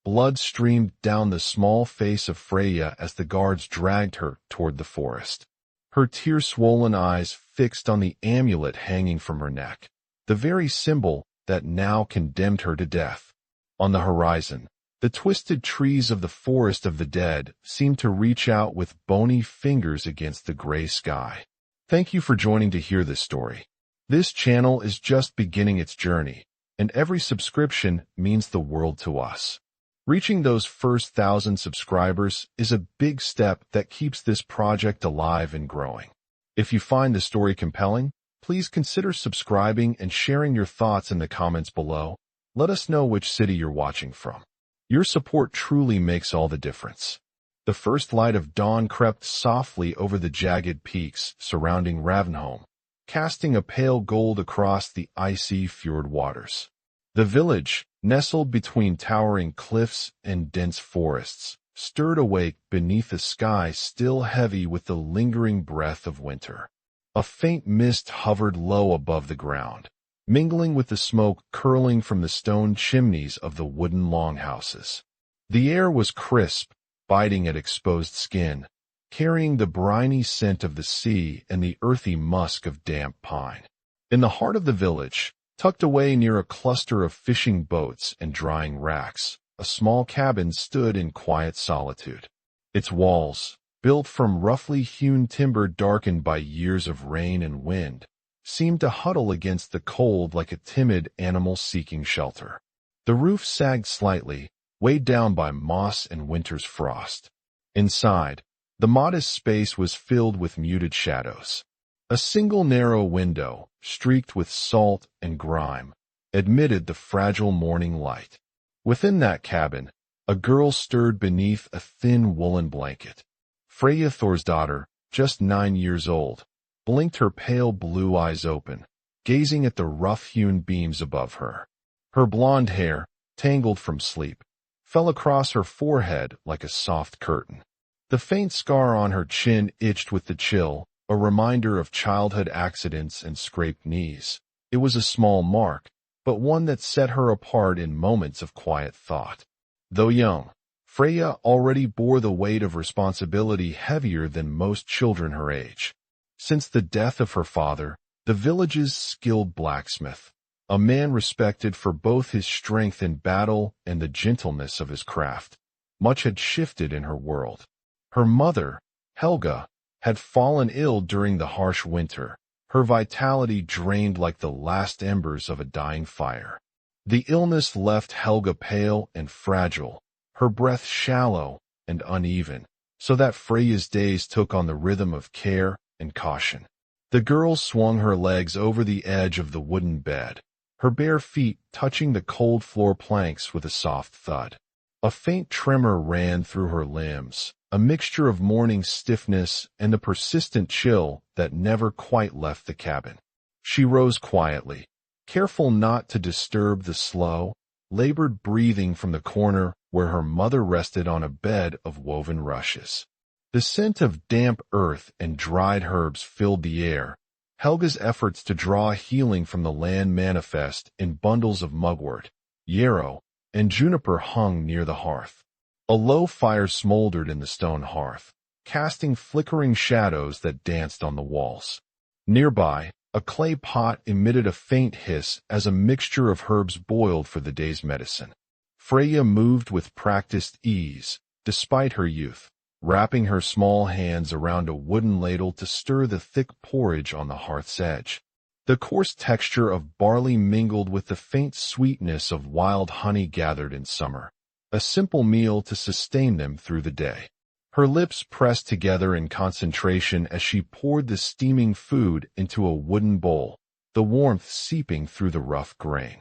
Blood streamed down the small face of Freya as the guards dragged her toward the forest. Her tear-swollen eyes fixed on the amulet hanging from her neck, the very symbol that now condemned her to death. On the horizon, the twisted trees of the forest of the dead seemed to reach out with bony fingers against the gray sky. Thank you for joining to hear this story. This channel is just beginning its journey, and every subscription means the world to us. Reaching those first 1,000 subscribers is a big step that keeps this project alive and growing. If you find the story compelling, please consider subscribing and sharing your thoughts in the comments below. Let us know which city you're watching from. Your support truly makes all the difference. The first light of dawn crept softly over the jagged peaks surrounding Ravnholm, casting a pale gold across the icy fjord waters. The village, nestled between towering cliffs and dense forests, stirred awake beneath a sky still heavy with the lingering breath of winter. A faint mist hovered low above the ground, mingling with the smoke curling from the stone chimneys of the wooden longhouses. The air was crisp, biting at exposed skin, carrying the briny scent of the sea and the earthy musk of damp pine. In the heart of the village, tucked away near a cluster of fishing boats and drying racks, a small cabin stood in quiet solitude. Its walls, built from roughly hewn timber darkened by years of rain and wind, seemed to huddle against the cold like a timid animal seeking shelter. The roof sagged slightly, weighed down by moss and winter's frost. Inside, the modest space was filled with muted shadows. A single narrow window, streaked with salt and grime, admitted the fragile morning light. Within that cabin, a girl stirred beneath a thin woolen blanket. Freya Thorsdottir, just 9 years old, blinked her pale blue eyes open, gazing at the rough-hewn beams above her. Her blonde hair, tangled from sleep, fell across her forehead like a soft curtain. The faint scar on her chin itched with the chill, a reminder of childhood accidents and scraped knees. It was a small mark, but one that set her apart in moments of quiet thought. Though young, Freya already bore the weight of responsibility heavier than most children her age. Since the death of her father, the village's skilled blacksmith, a man respected for both his strength in battle and the gentleness of his craft, much had shifted in her world. Her mother, Helga, had fallen ill during the harsh winter, her vitality drained like the last embers of a dying fire. The illness left Helga pale and fragile, her breath shallow and uneven, so that Freya's days took on the rhythm of care and caution. The girl swung her legs over the edge of the wooden bed, her bare feet touching the cold floor planks with a soft thud. A faint tremor ran through her limbs, a mixture of morning stiffness and the persistent chill that never quite left the cabin. She rose quietly, careful not to disturb the slow, labored breathing from the corner where her mother rested on a bed of woven rushes. The scent of damp earth and dried herbs filled the air. Helga's efforts to draw healing from the land manifest in bundles of mugwort, yarrow, and juniper hung near the hearth. A low fire smoldered in the stone hearth, casting flickering shadows that danced on the walls. Nearby, a clay pot emitted a faint hiss as a mixture of herbs boiled for the day's medicine. Freya moved with practiced ease, despite her youth, wrapping her small hands around a wooden ladle to stir the thick porridge on the hearth's edge. The coarse texture of barley mingled with the faint sweetness of wild honey gathered in summer, a simple meal to sustain them through the day. Her lips pressed together in concentration as she poured the steaming food into a wooden bowl, the warmth seeping through the rough grain.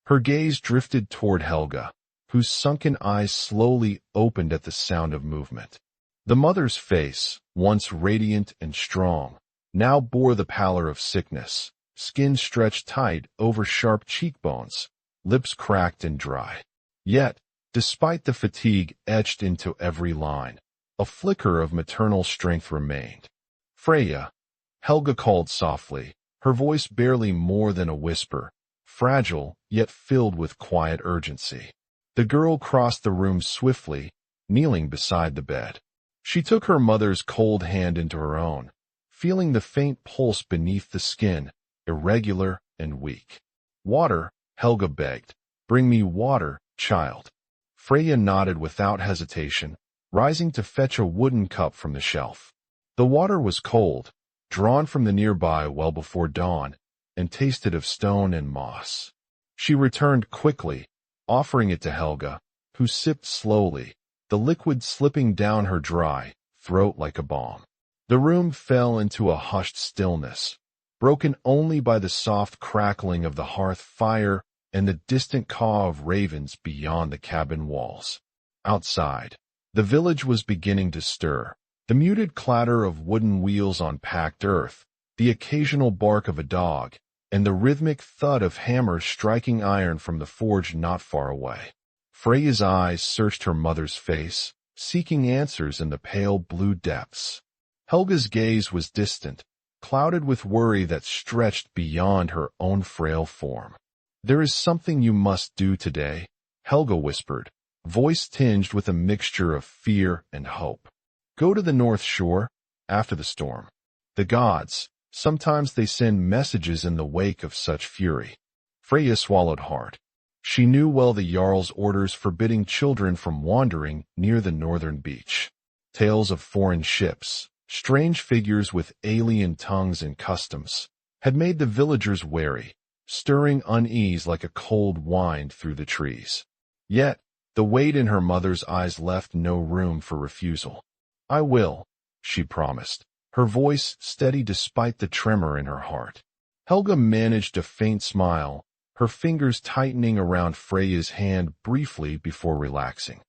Her gaze drifted toward Helga, whose sunken eyes slowly opened at the sound of movement. The mother's face, once radiant and strong, now bore the pallor of sickness, skin stretched tight over sharp cheekbones, lips cracked and dry. Yet, despite the fatigue etched into every line, a flicker of maternal strength remained. Freya, Helga called softly, her voice barely more than a whisper, fragile yet filled with quiet urgency. The girl crossed the room swiftly, kneeling beside the bed. She took her mother's cold hand into her own, feeling the faint pulse beneath the skin, irregular and weak. "Water," Helga begged. "Bring me water, child." Freya nodded without hesitation, rising to fetch a wooden cup from the shelf. The water was cold, drawn from the nearby well before dawn, and tasted of stone and moss. She returned quickly, offering it to Helga, who sipped slowly, the liquid slipping down her dry throat like a balm. The room fell into a hushed stillness, broken only by the soft crackling of the hearth fire and the distant caw of ravens beyond the cabin walls. Outside, the village was beginning to stir. The muted clatter of wooden wheels on packed earth, the occasional bark of a dog, and the rhythmic thud of hammers striking iron from the forge not far away. Freya's eyes searched her mother's face, seeking answers in the pale blue depths. Helga's gaze was distant, clouded with worry that stretched beyond her own frail form. "There is something you must do today," Helga whispered, voice tinged with a mixture of fear and hope. "Go to the North Shore, after the storm. The gods, sometimes they send messages in the wake of such fury." Freya swallowed hard. She knew well the Jarl's orders forbidding children from wandering near the northern beach. Tales of foreign ships, strange figures with alien tongues and customs, had made the villagers wary, stirring unease like a cold wind through the trees. Yet, the weight in her mother's eyes left no room for refusal. "I will," she promised, her voice steady despite the tremor in her heart. Helga managed a faint smile, her fingers tightening around Freya's hand briefly before relaxing.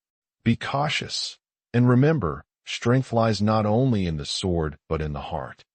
"Be cautious, and remember, strength lies not only in the sword but in the heart."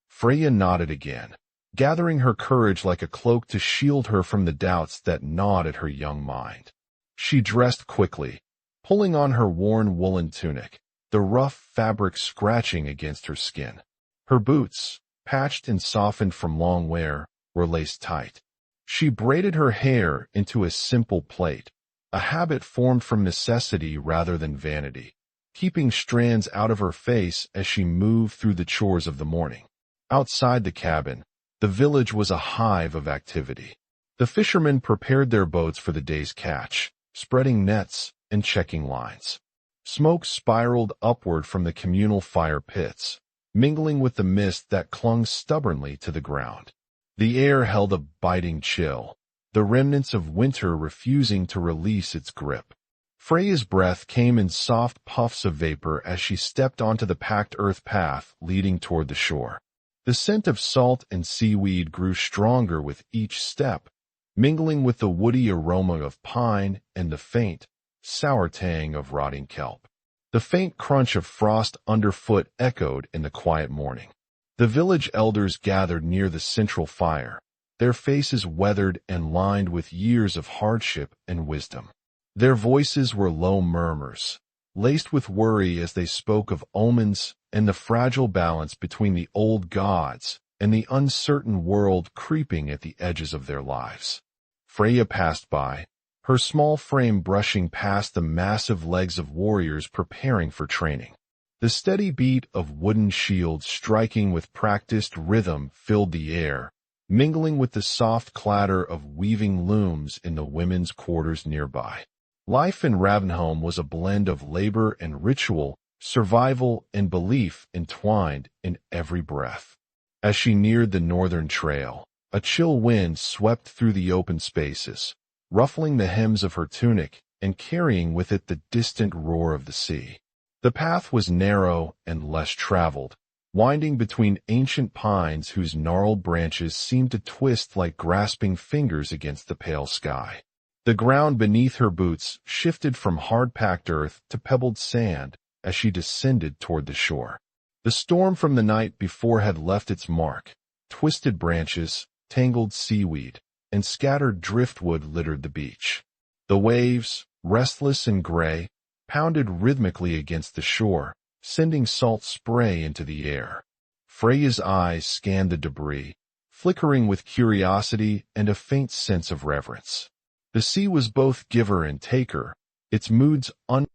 Freya nodded again, gathering her courage like a cloak to shield her from the doubts that gnawed at her young mind. She dressed quickly, pulling on her worn woolen tunic, the rough fabric scratching against her skin. Her boots, patched and softened from long wear, were laced tight. She braided her hair into a simple plait, a habit formed from necessity rather than vanity, keeping strands out of her face as she moved through the chores of the morning. Outside the cabin, the village was a hive of activity. The fishermen prepared their boats for the day's catch, spreading nets and checking lines. Smoke spiraled upward from the communal fire pits, mingling with the mist that clung stubbornly to the ground. The air held a biting chill, the remnants of winter refusing to release its grip. Freya's breath came in soft puffs of vapor as she stepped onto the packed earth path leading toward the shore. The scent of salt and seaweed grew stronger with each step, mingling with the woody aroma of pine and the faint, sour tang of rotting kelp. The faint crunch of frost underfoot echoed in the quiet morning. The village elders gathered near the central fire, their faces weathered and lined with years of hardship and wisdom. Their voices were low murmurs, laced with worry as they spoke of omens and the fragile balance between the old gods and the uncertain world creeping at the edges of their lives. Freya passed by, her small frame brushing past the massive legs of warriors preparing for training. The steady beat of wooden shields striking with practiced rhythm filled the air, mingling with the soft clatter of weaving looms in the women's quarters nearby. Life in Ravenholm was a blend of labor and ritual, survival and belief entwined in every breath. As she neared the northern trail, a chill wind swept through the open spaces, ruffling the hems of her tunic and carrying with it the distant roar of the sea. The path was narrow and less traveled, winding between ancient pines whose gnarled branches seemed to twist like grasping fingers against the pale sky. The ground beneath her boots shifted from hard-packed earth to pebbled sand as she descended toward the shore. The storm from the night before had left its mark. Twisted branches, tangled seaweed, and scattered driftwood littered the beach. The waves, restless and gray, pounded rhythmically against the shore, sending salt spray into the air. Freya's eyes scanned the debris, flickering with curiosity and a faint sense of reverence. The sea was both giver and taker, its moods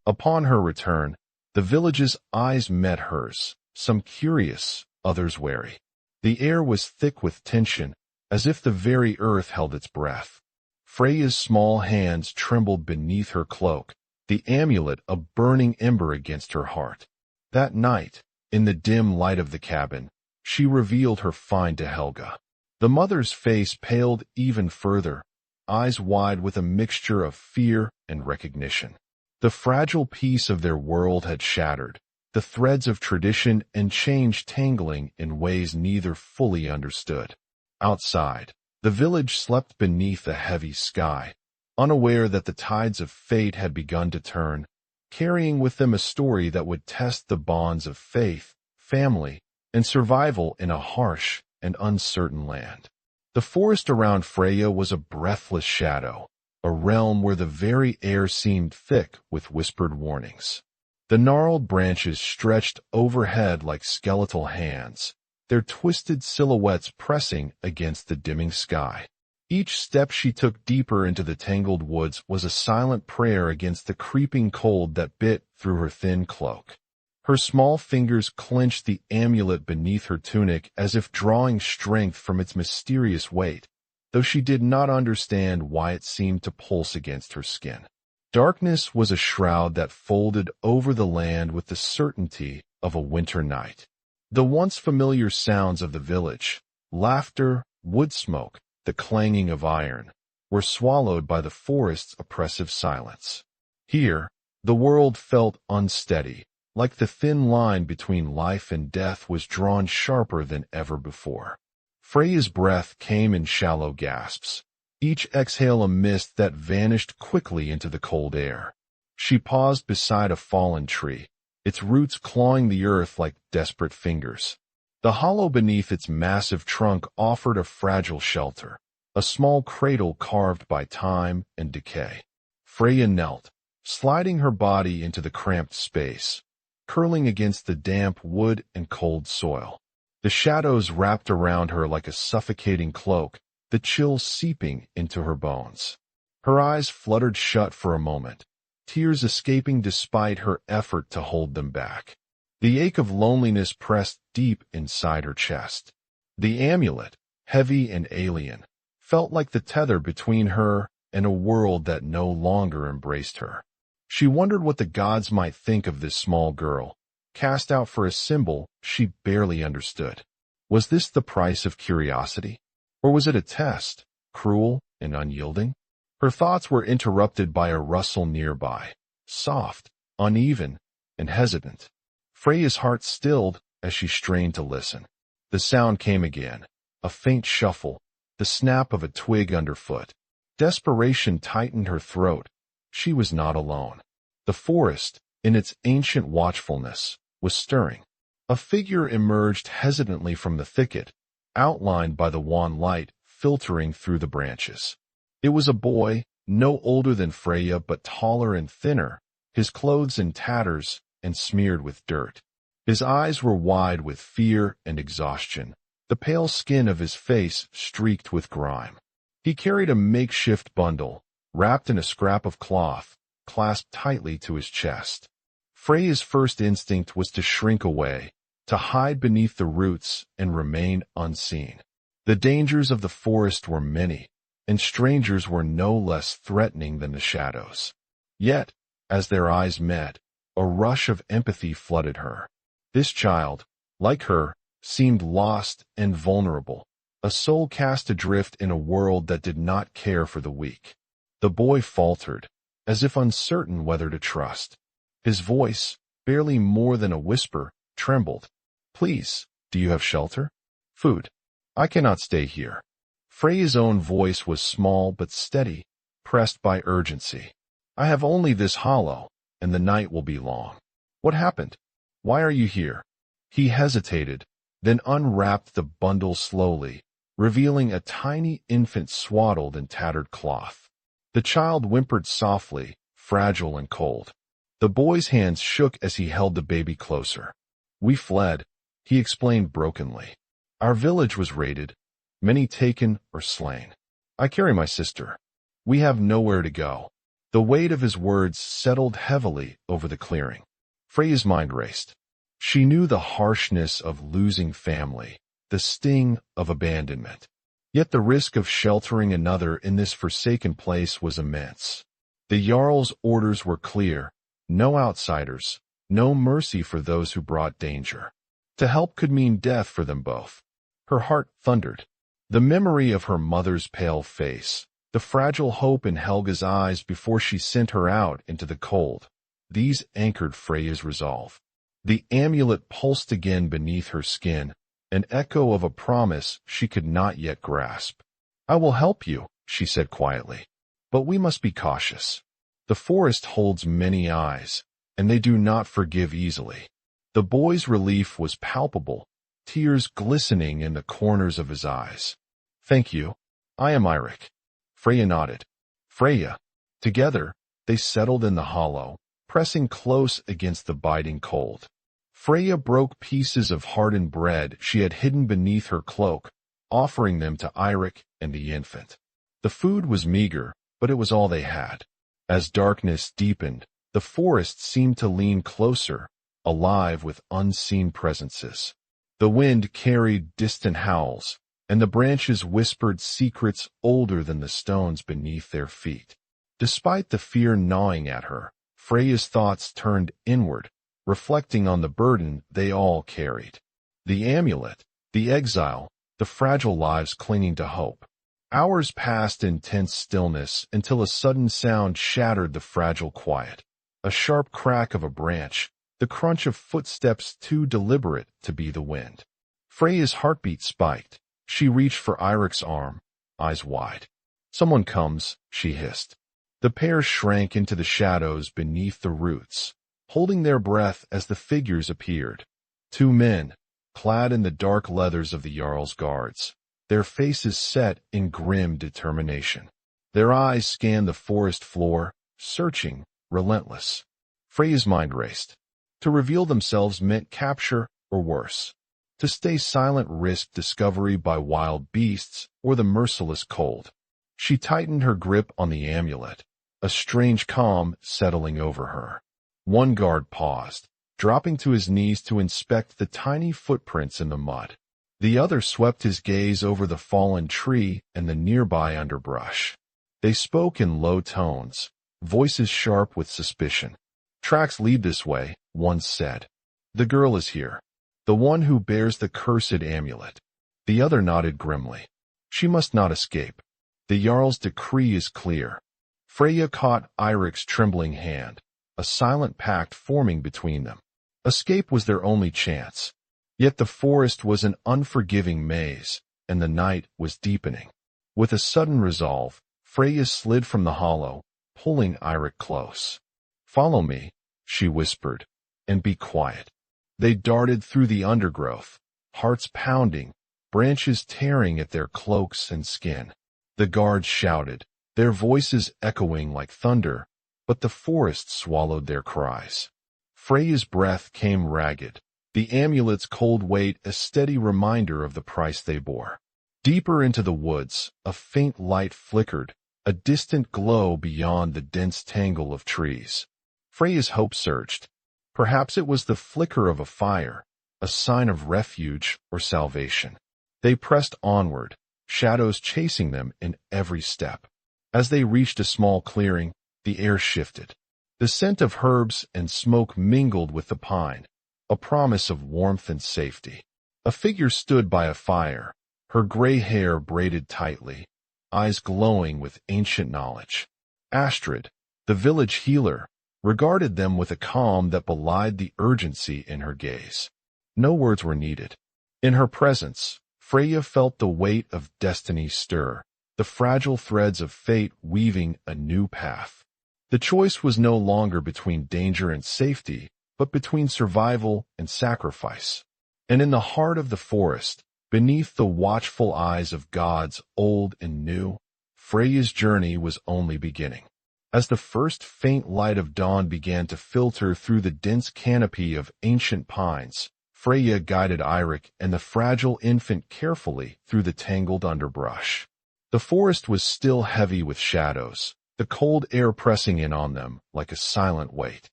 Upon her return, the village's eyes met hers, some curious, others wary. The air was thick with tension, as if the very earth held its breath. Freya's small hands trembled beneath her cloak, the amulet a burning ember against her heart. That night, in the dim light of the cabin, she revealed her find to Helga. The mother's face paled even further, eyes wide with a mixture of fear and recognition. The fragile peace of their world had shattered, the threads of tradition and change tangling in ways neither fully understood. Outside, the village slept beneath a heavy sky, unaware that the tides of fate had begun to turn, carrying with them a story that would test the bonds of faith, family, and survival in a harsh and uncertain land. The forest around Freya was a breathless shadow, a realm where the very air seemed thick with whispered warnings. The gnarled branches stretched overhead like skeletal hands, their twisted silhouettes pressing against the dimming sky. Each step she took deeper into the tangled woods was a silent prayer against the creeping cold that bit through her thin cloak. Her small fingers clenched the amulet beneath her tunic as if drawing strength from its mysterious weight, though she did not understand why it seemed to pulse against her skin. Darkness was a shroud that folded over the land with the certainty of a winter night. The once familiar sounds of the village, laughter, wood smoke, the clanging of iron, were swallowed by the forest's oppressive silence. Here, the world felt unsteady, like the thin line between life and death was drawn sharper than ever before. Freya's breath came in shallow gasps, each exhale a mist that vanished quickly into the cold air. She paused beside a fallen tree, its roots clawing the earth like desperate fingers. The hollow beneath its massive trunk offered a fragile shelter, a small cradle carved by time and decay. Freya knelt, sliding her body into the cramped space, curling against the damp wood and cold soil. The shadows wrapped around her like a suffocating cloak, the chill seeping into her bones. Her eyes fluttered shut for a moment, tears escaping despite her effort to hold them back. The ache of loneliness pressed deep inside her chest. The amulet, heavy and alien, felt like the tether between her and a world that no longer embraced her. She wondered what the gods might think of this small girl, cast out for a symbol she barely understood. Was this the price of curiosity? Or was it a test, cruel and unyielding? Her thoughts were interrupted by a rustle nearby, soft, uneven, and hesitant. Freya's heart stilled as she strained to listen. The sound came again, a faint shuffle, the snap of a twig underfoot. Desperation tightened her throat. She was not alone. The forest, in its ancient watchfulness, was stirring. A figure emerged hesitantly from the thicket, outlined by the wan light filtering through the branches. It was a boy, no older than Freya but taller and thinner, his clothes in tatters and smeared with dirt. His eyes were wide with fear and exhaustion, the pale skin of his face streaked with grime. He carried a makeshift bundle, wrapped in a scrap of cloth, clasped tightly to his chest. Freya's first instinct was to shrink away, to hide beneath the roots and remain unseen. The dangers of the forest were many, and strangers were no less threatening than the shadows. Yet, as their eyes met, a rush of empathy flooded her. This child, like her, seemed lost and vulnerable, a soul cast adrift in a world that did not care for the weak. The boy faltered, as if uncertain whether to trust. His voice, barely more than a whisper, trembled. "Please, do you have shelter? Food? I cannot stay here." Freya's own voice was small but steady, pressed by urgency. "I have only this hollow, and the night will be long." "What happened? Why are you here?" He hesitated, then unwrapped the bundle slowly, revealing a tiny infant swaddled in tattered cloth. The child whimpered softly, fragile and cold. The boy's hands shook as he held the baby closer. "We fled," he explained brokenly. "Our village was raided, many taken or slain. I carry my sister. We have nowhere to go." The weight of his words settled heavily over the clearing. Freya's mind raced. She knew the harshness of losing family, the sting of abandonment. Yet the risk of sheltering another in this forsaken place was immense. The Jarl's orders were clear: no outsiders, no mercy for those who brought danger. To help could mean death for them both. Her heart thundered. The memory of her mother's pale face, the fragile hope in Helga's eyes before she sent her out into the cold, these anchored Freya's resolve. The amulet pulsed again beneath her skin, an echo of a promise she could not yet grasp. "I will help you," she said quietly. "But we must be cautious. The forest holds many eyes, and they do not forgive easily." The boy's relief was palpable, tears glistening in the corners of his eyes. "Thank you. I am Eirik." Freya nodded. Freya. Together, they settled in the hollow, pressing close against the biting cold. Freya broke pieces of hardened bread she had hidden beneath her cloak, offering them to Eirik and the infant. The food was meager, but it was all they had. As darkness deepened, the forest seemed to lean closer, alive with unseen presences. The wind carried distant howls, and the branches whispered secrets older than the stones beneath their feet. Despite the fear gnawing at her, Freya's thoughts turned inward, reflecting on the burden they all carried. The amulet, the exile, the fragile lives clinging to hope. Hours passed in tense stillness until a sudden sound shattered the fragile quiet. A sharp crack of a branch, the crunch of footsteps too deliberate to be the wind. Freya's heartbeat spiked. She reached for Eirik's arm, eyes wide. "Someone comes," she hissed. The pair shrank into the shadows beneath the roots, holding their breath as the figures appeared. Two men, clad in the dark leathers of the Jarl's guards, their faces set in grim determination. Their eyes scanned the forest floor, searching, relentless. Freya's mind raced. To reveal themselves meant capture or worse. To stay silent risked discovery by wild beasts or the merciless cold. She tightened her grip on the amulet, a strange calm settling over her. One guard paused, dropping to his knees to inspect the tiny footprints in the mud. The other swept his gaze over the fallen tree and the nearby underbrush. They spoke in low tones, voices sharp with suspicion. "Tracks lead this way," one said. "The girl is here, the one who bears the cursed amulet." The other nodded grimly. "She must not escape. The Jarl's decree is clear." Freya caught Eirik's trembling hand, a silent pact forming between them. Escape was their only chance. Yet the forest was an unforgiving maze, and the night was deepening. With a sudden resolve, Freya slid from the hollow, pulling Eirik close. "Follow me," she whispered, "and be quiet." They darted through the undergrowth, hearts pounding, branches tearing at their cloaks and skin. The guards shouted, their voices echoing like thunder, but the forest swallowed their cries. Freya's breath came ragged, the amulet's cold weight a steady reminder of the price they bore. Deeper into the woods, a faint light flickered, a distant glow beyond the dense tangle of trees. Freya's hope surged. Perhaps it was the flicker of a fire, a sign of refuge or salvation. They pressed onward, shadows chasing them in every step. As they reached a small clearing, the air shifted. The scent of herbs and smoke mingled with the pine, a promise of warmth and safety. A figure stood by a fire, her gray hair braided tightly, eyes glowing with ancient knowledge. Astrid, the village healer, regarded them with a calm that belied the urgency in her gaze. No words were needed. In her presence, Freya felt the weight of destiny stir, the fragile threads of fate weaving a new path. The choice was no longer between danger and safety, but between survival and sacrifice. And in the heart of the forest, beneath the watchful eyes of gods old and new, Freya's journey was only beginning. As the first faint light of dawn began to filter through the dense canopy of ancient pines, Freya guided Eirik and the fragile infant carefully through the tangled underbrush. The forest was still heavy with shadows, the cold air pressing in on them like a silent weight.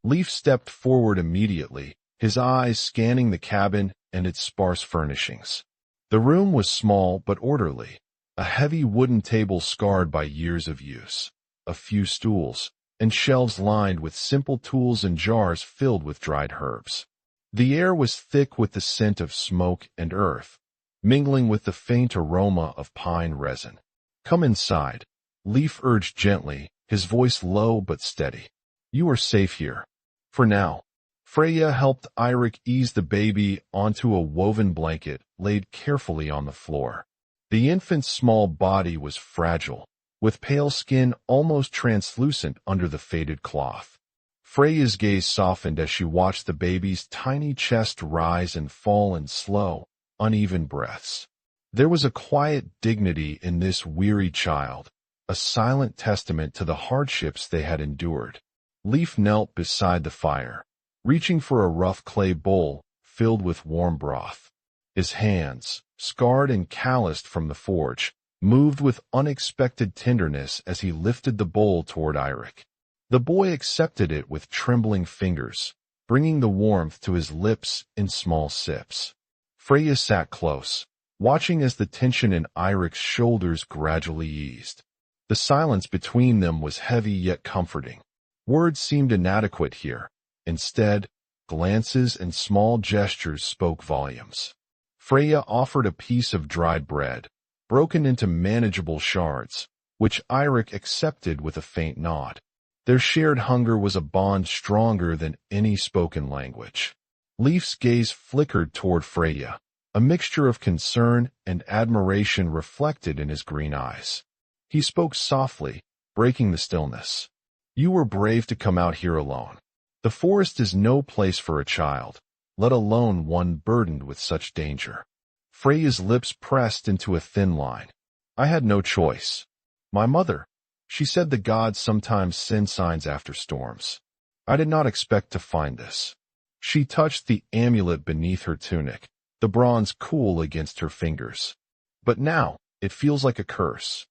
Leif stepped forward immediately, his eyes scanning the cabin and its sparse furnishings. The room was small but orderly, a heavy wooden table scarred by years of use, a few stools, and shelves lined with simple tools and jars filled with dried herbs. The air was thick with the scent of smoke and earth, mingling with the faint aroma of pine resin. "Come inside," Leif urged gently, his voice low but steady. "You are safe here. For now." Freya helped Eirik ease the baby onto a woven blanket laid carefully on the floor. The infant's small body was fragile, with pale skin almost translucent under the faded cloth. Freya's gaze softened as she watched the baby's tiny chest rise and fall in slow, uneven breaths. There was a quiet dignity in this weary child, a silent testament to the hardships they had endured. Leif knelt beside the fire, reaching for a rough clay bowl filled with warm broth. His hands, scarred and calloused from the forge, moved with unexpected tenderness as he lifted the bowl toward Eirik. The boy accepted it with trembling fingers, bringing the warmth to his lips in small sips. Freya sat close, watching as the tension in Eirik's shoulders gradually eased. The silence between them was heavy yet comforting. Words seemed inadequate here. Instead, glances and small gestures spoke volumes. Freya offered a piece of dried bread, broken into manageable shards, which Eirik accepted with a faint nod. Their shared hunger was a bond stronger than any spoken language. Leif's gaze flickered toward Freya, a mixture of concern and admiration reflected in his green eyes. He spoke softly, breaking the stillness. "You were brave to come out here alone. The forest is no place for a child, let alone one burdened with such danger." Freya's lips pressed into a thin line. "I had no choice. My mother, she said the gods sometimes send signs after storms. I did not expect to find this." She touched the amulet beneath her tunic, the bronze cool against her fingers. "But now, it feels like a curse."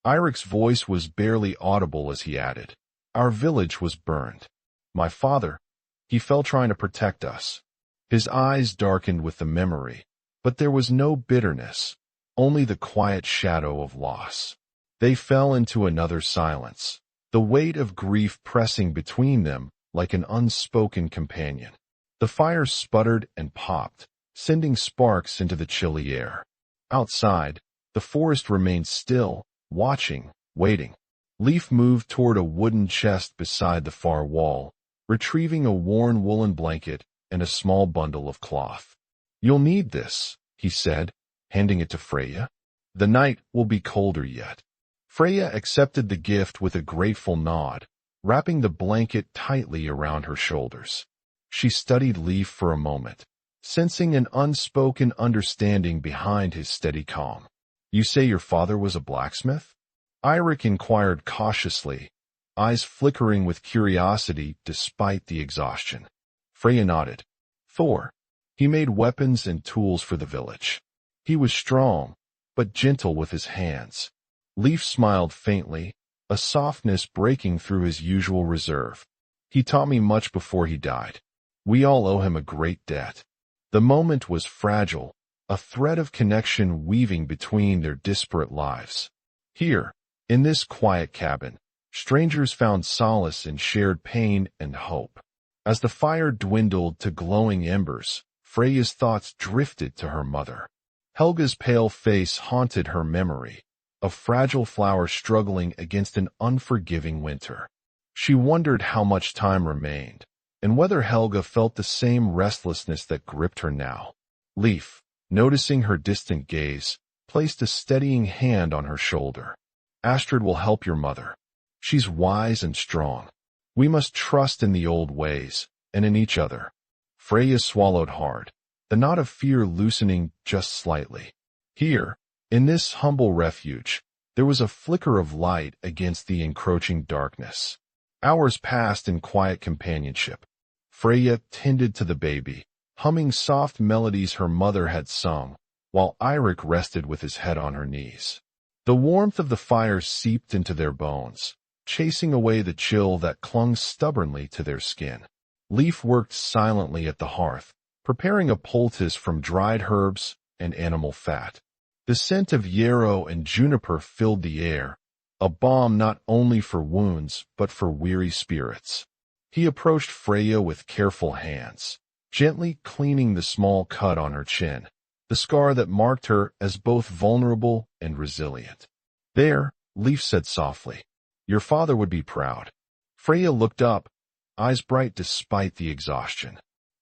Eirik's voice was barely audible as he added, "Our village was burned. My father, he fell trying to protect us." His eyes darkened with the memory, but there was no bitterness, only the quiet shadow of loss. They fell into another silence, the weight of grief pressing between them like an unspoken companion. The fire sputtered and popped, sending sparks into the chilly air. Outside, the forest remained still, watching, waiting. Leif moved toward a wooden chest beside the far wall, retrieving a worn woolen blanket and a small bundle of cloth. "You'll need this," he said, handing it to Freya. "The night will be colder yet." Freya accepted the gift with a grateful nod, wrapping the blanket tightly around her shoulders. She studied Leif for a moment, sensing an unspoken understanding behind his steady calm. "You say your father was a blacksmith?" Eirik inquired cautiously, eyes flickering with curiosity despite the exhaustion. Freya nodded. "Thor. He made weapons and tools for the village. He was strong, but gentle with his hands." Leif smiled faintly, a softness breaking through his usual reserve. "He taught me much before he died. We all owe him a great debt." The moment was fragile, a thread of connection weaving between their disparate lives. Here, in this quiet cabin, strangers found solace in shared pain and hope. As the fire dwindled to glowing embers, Freya's thoughts drifted to her mother. Helga's pale face haunted her memory, a fragile flower struggling against an unforgiving winter. She wondered how much time remained, and whether Helga felt the same restlessness that gripped her now. Leif, noticing her distant gaze, placed a steadying hand on her shoulder. "Astrid will help your mother. She's wise and strong. We must trust in the old ways, and in each other." Freya swallowed hard, the knot of fear loosening just slightly. Here, in this humble refuge, there was a flicker of light against the encroaching darkness. Hours passed in quiet companionship. Freya tended to the baby, humming soft melodies her mother had sung, while Eirik rested with his head on her knees. The warmth of the fire seeped into their bones, chasing away the chill that clung stubbornly to their skin. Leif worked silently at the hearth, preparing a poultice from dried herbs and animal fat. The scent of yarrow and juniper filled the air, a balm not only for wounds but for weary spirits. He approached Freya with careful hands, gently cleaning the small cut on her chin, the scar that marked her as both vulnerable and resilient. "There," Leif said softly. "Your father would be proud." Freya looked up, eyes bright despite the exhaustion.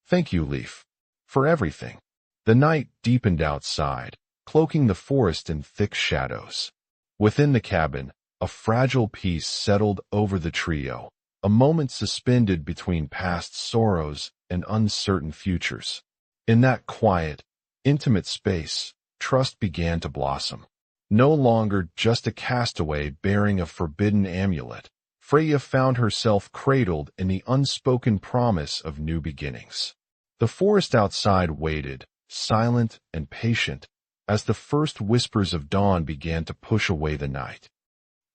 "Thank you, Leif, for everything." The night deepened outside, cloaking the forest in thick shadows. Within the cabin, a fragile peace settled over the trio, a moment suspended between past sorrows and uncertain futures. In that quiet, intimate space, trust began to blossom. No longer just a castaway bearing a forbidden amulet, Freya found herself cradled in the unspoken promise of new beginnings. The forest outside waited, silent and patient, as the first whispers of dawn began to push away the night.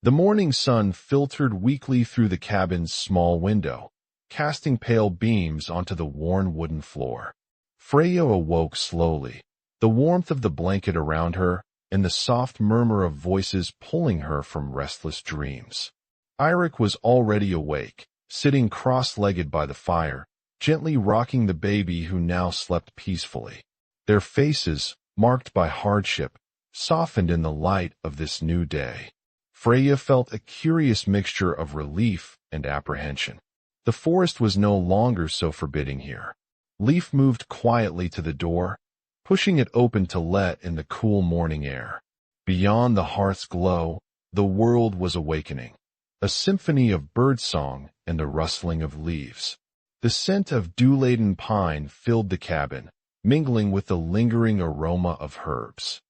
The morning sun filtered weakly through the cabin's small window, casting pale beams onto the worn wooden floor. Freya awoke slowly, the warmth of the blanket around her and the soft murmur of voices pulling her from restless dreams. Eirik was already awake, sitting cross-legged by the fire, gently rocking the baby who now slept peacefully. Their faces, marked by hardship, softened in the light of this new day. Freya felt a curious mixture of relief and apprehension. The forest was no longer so forbidding here. Leif moved quietly to the door, pushing it open to let in the cool morning air. Beyond the hearth's glow, the world was awakening, a symphony of birdsong and the rustling of leaves. The scent of dew-laden pine filled the cabin, mingling with the lingering aroma of herbs.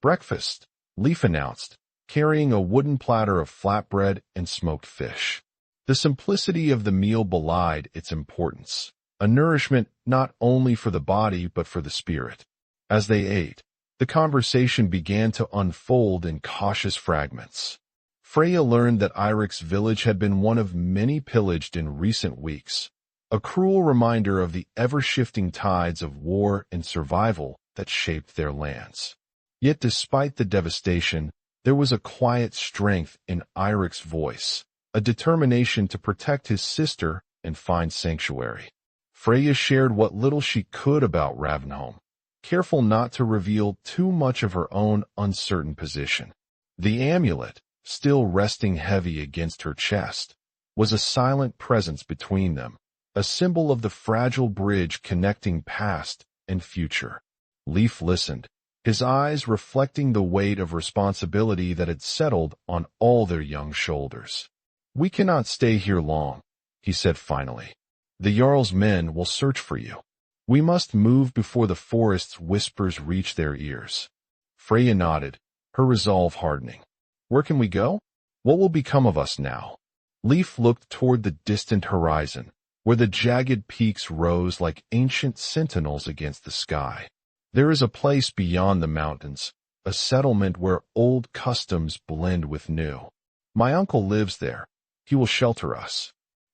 "Breakfast," Leif announced, carrying a wooden platter of flatbread and smoked fish. The simplicity of the meal belied its importance, a nourishment not only for the body but for the spirit. As they ate, the conversation began to unfold in cautious fragments. Freya learned that Eirik's village had been one of many pillaged in recent weeks, a cruel reminder of the ever-shifting tides of war and survival that shaped their lands. Yet despite the devastation, there was a quiet strength in Eirik's voice, a determination to protect his sister and find sanctuary. Freya shared what little she could about Ravnholm, careful not to reveal too much of her own uncertain position. The amulet, still resting heavy against her chest, was a silent presence between them, a symbol of the fragile bridge connecting past and future. Leif listened, his eyes reflecting the weight of responsibility that had settled on all their young shoulders. "We cannot stay here long," he said finally. "The Jarl's men will search for you. We must move before the forest's whispers reach their ears." Freya nodded, her resolve hardening. "Where can we go? What will become of us now?" Leif looked toward the distant horizon, where the jagged peaks rose like ancient sentinels against the sky. "There is a place beyond the mountains, a settlement where old customs blend with new. My uncle lives there. He will shelter us."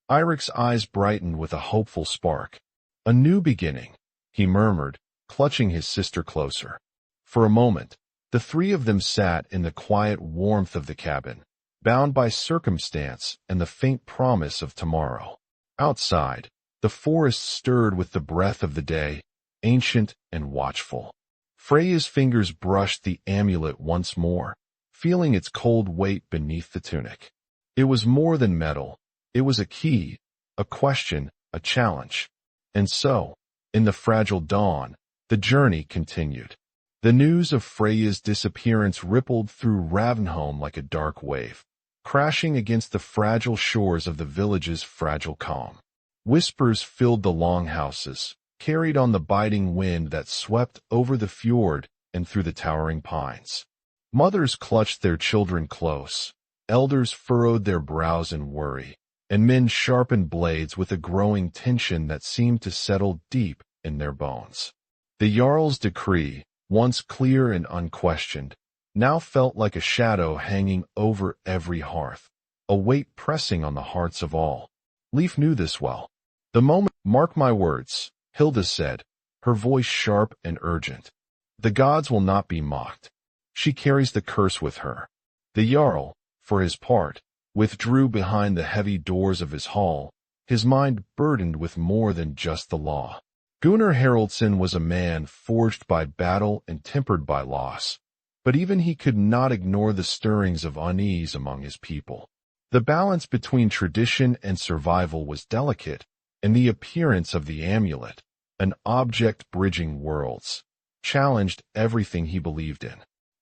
Eirik's eyes brightened with a hopeful spark. "A new beginning," he murmured, clutching his sister closer. For a moment, the three of them sat in the quiet warmth of the cabin, bound by circumstance and the faint promise of tomorrow. Outside, the forest stirred with the breath of the day, ancient and watchful. Freya's fingers brushed the amulet once more, feeling its cold weight beneath the tunic. It was more than metal. It was a key, a question, a challenge. And so, in the fragile dawn, the journey continued. The news of Freya's disappearance rippled through Ravnholm like a dark wave, crashing against the fragile shores of the village's fragile calm. Whispers filled the longhouses, carried on the biting wind that swept over the fjord and through the towering pines. Mothers clutched their children close, elders furrowed their brows in worry, and men sharpened blades with a growing tension that seemed to settle deep in their bones. The Jarl's decree, once clear and unquestioned, now felt like a shadow hanging over every hearth, a weight pressing on the hearts of all. Leif knew this well. The moment, mark my words, Hilda said, her voice sharp and urgent. The gods will not be mocked. She carries the curse with her. The Jarl, for his part, withdrew behind the heavy doors of his hall, his mind burdened with more than just the law. Gunnar Haraldsson was a man forged by battle and tempered by loss, but even he could not ignore the stirrings of unease among his people. The balance between tradition and survival was delicate, and the appearance of the amulet, an object bridging worlds, challenged everything he believed in.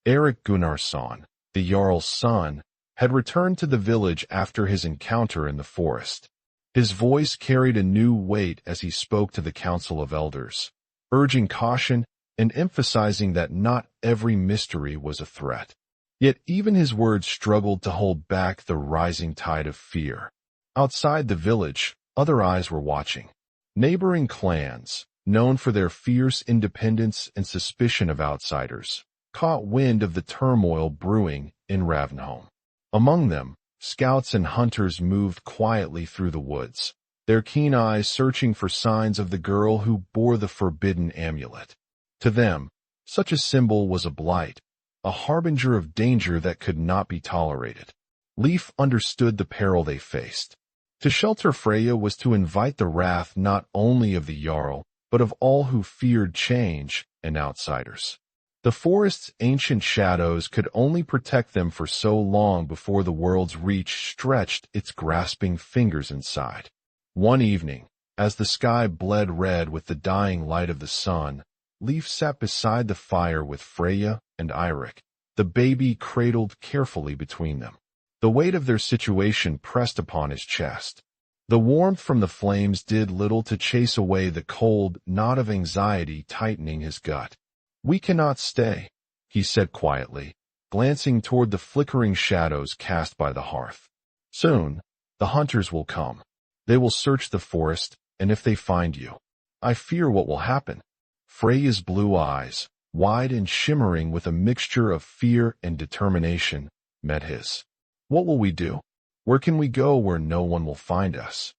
Erik Gunnarsson, the Jarl's son, had returned to the village after his encounter in the forest. His voice carried a new weight as he spoke to the council of elders, urging caution and emphasizing that not every mystery was a threat. Yet even his words struggled to hold back the rising tide of fear. Outside the village, other eyes were watching. Neighboring clans, known for their fierce independence and suspicion of outsiders, caught wind of the turmoil brewing in Ravnholm. Among them, scouts and hunters moved quietly through the woods, their keen eyes searching for signs of the girl who bore the forbidden amulet. To them, such a symbol was a blight, a harbinger of danger that could not be tolerated. Leif understood the peril they faced. To shelter Freya was to invite the wrath not only of the Jarl, but of all who feared change and outsiders. The forest's ancient shadows could only protect them for so long before the world's reach stretched its grasping fingers inside. One evening, as the sky bled red with the dying light of the sun, Leif sat beside the fire with Freya and Eirik, the baby cradled carefully between them. The weight of their situation pressed upon his chest. The warmth from the flames did little to chase away the cold knot of anxiety tightening his gut. "We cannot stay," he said quietly, glancing toward the flickering shadows cast by the hearth. "Soon, the hunters will come. They will search the forest, and if they find you, I fear what will happen." Freya's blue eyes, wide and shimmering with a mixture of fear and determination, met his. "What will we do? Where can we go where no one will find us?"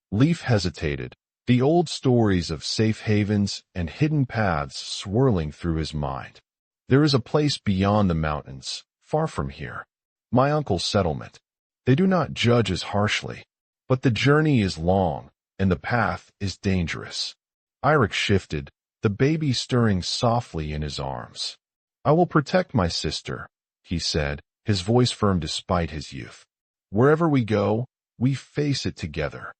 Leif hesitated, the old stories of safe havens and hidden paths swirling through his mind. "There is a place beyond the mountains, far from here. My uncle's settlement. They do not judge as harshly, but the journey is long, and the path is dangerous." Eirik shifted, the baby stirring softly in his arms. "I will protect my sister," he said, his voice firm despite his youth. "Wherever we go, we face it together."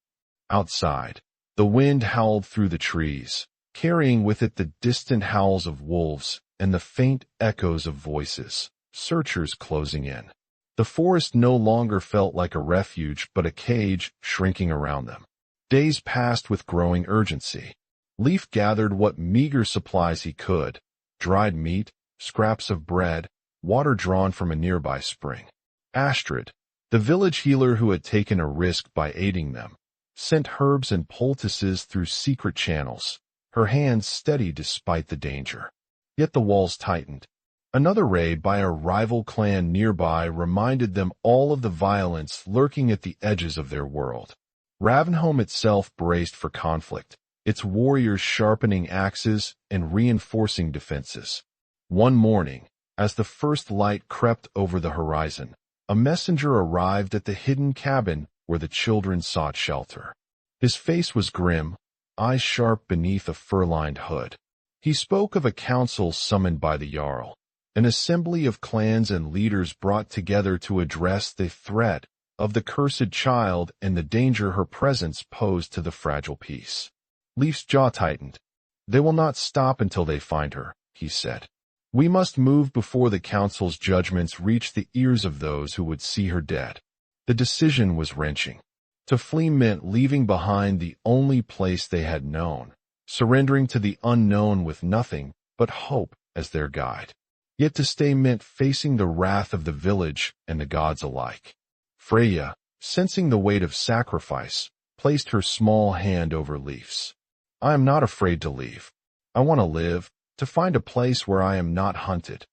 Outside, the wind howled through the trees, carrying with it the distant howls of wolves and the faint echoes of voices, searchers closing in. The forest no longer felt like a refuge but a cage shrinking around them. Days passed with growing urgency. Leif gathered what meager supplies he could: dried meat, scraps of bread, water drawn from a nearby spring. Astrid, the village healer who had taken a risk by aiding them, sent herbs and poultices through secret channels, her hands steady despite the danger. Yet the walls tightened. Another raid by a rival clan nearby reminded them all of the violence lurking at the edges of their world. Ravnholm itself braced for conflict, its warriors sharpening axes and reinforcing defenses. One morning, as the first light crept over the horizon, a messenger arrived at the hidden cabin where the children sought shelter. His face was grim, eyes sharp beneath a fur-lined hood. He spoke of a council summoned by the Jarl, an assembly of clans and leaders brought together to address the threat of the cursed child and the danger her presence posed to the fragile peace. Leif's jaw tightened. "They will not stop until they find her," he said. "We must move before the council's judgments reach the ears of those who would see her dead." The decision was wrenching. To flee meant leaving behind the only place they had known, surrendering to the unknown with nothing but hope as their guide. Yet to stay meant facing the wrath of the village and the gods alike. Freya, sensing the weight of sacrifice, placed her small hand over Leif's. "I am not afraid to leave. I want to live, to find a place where I am not hunted."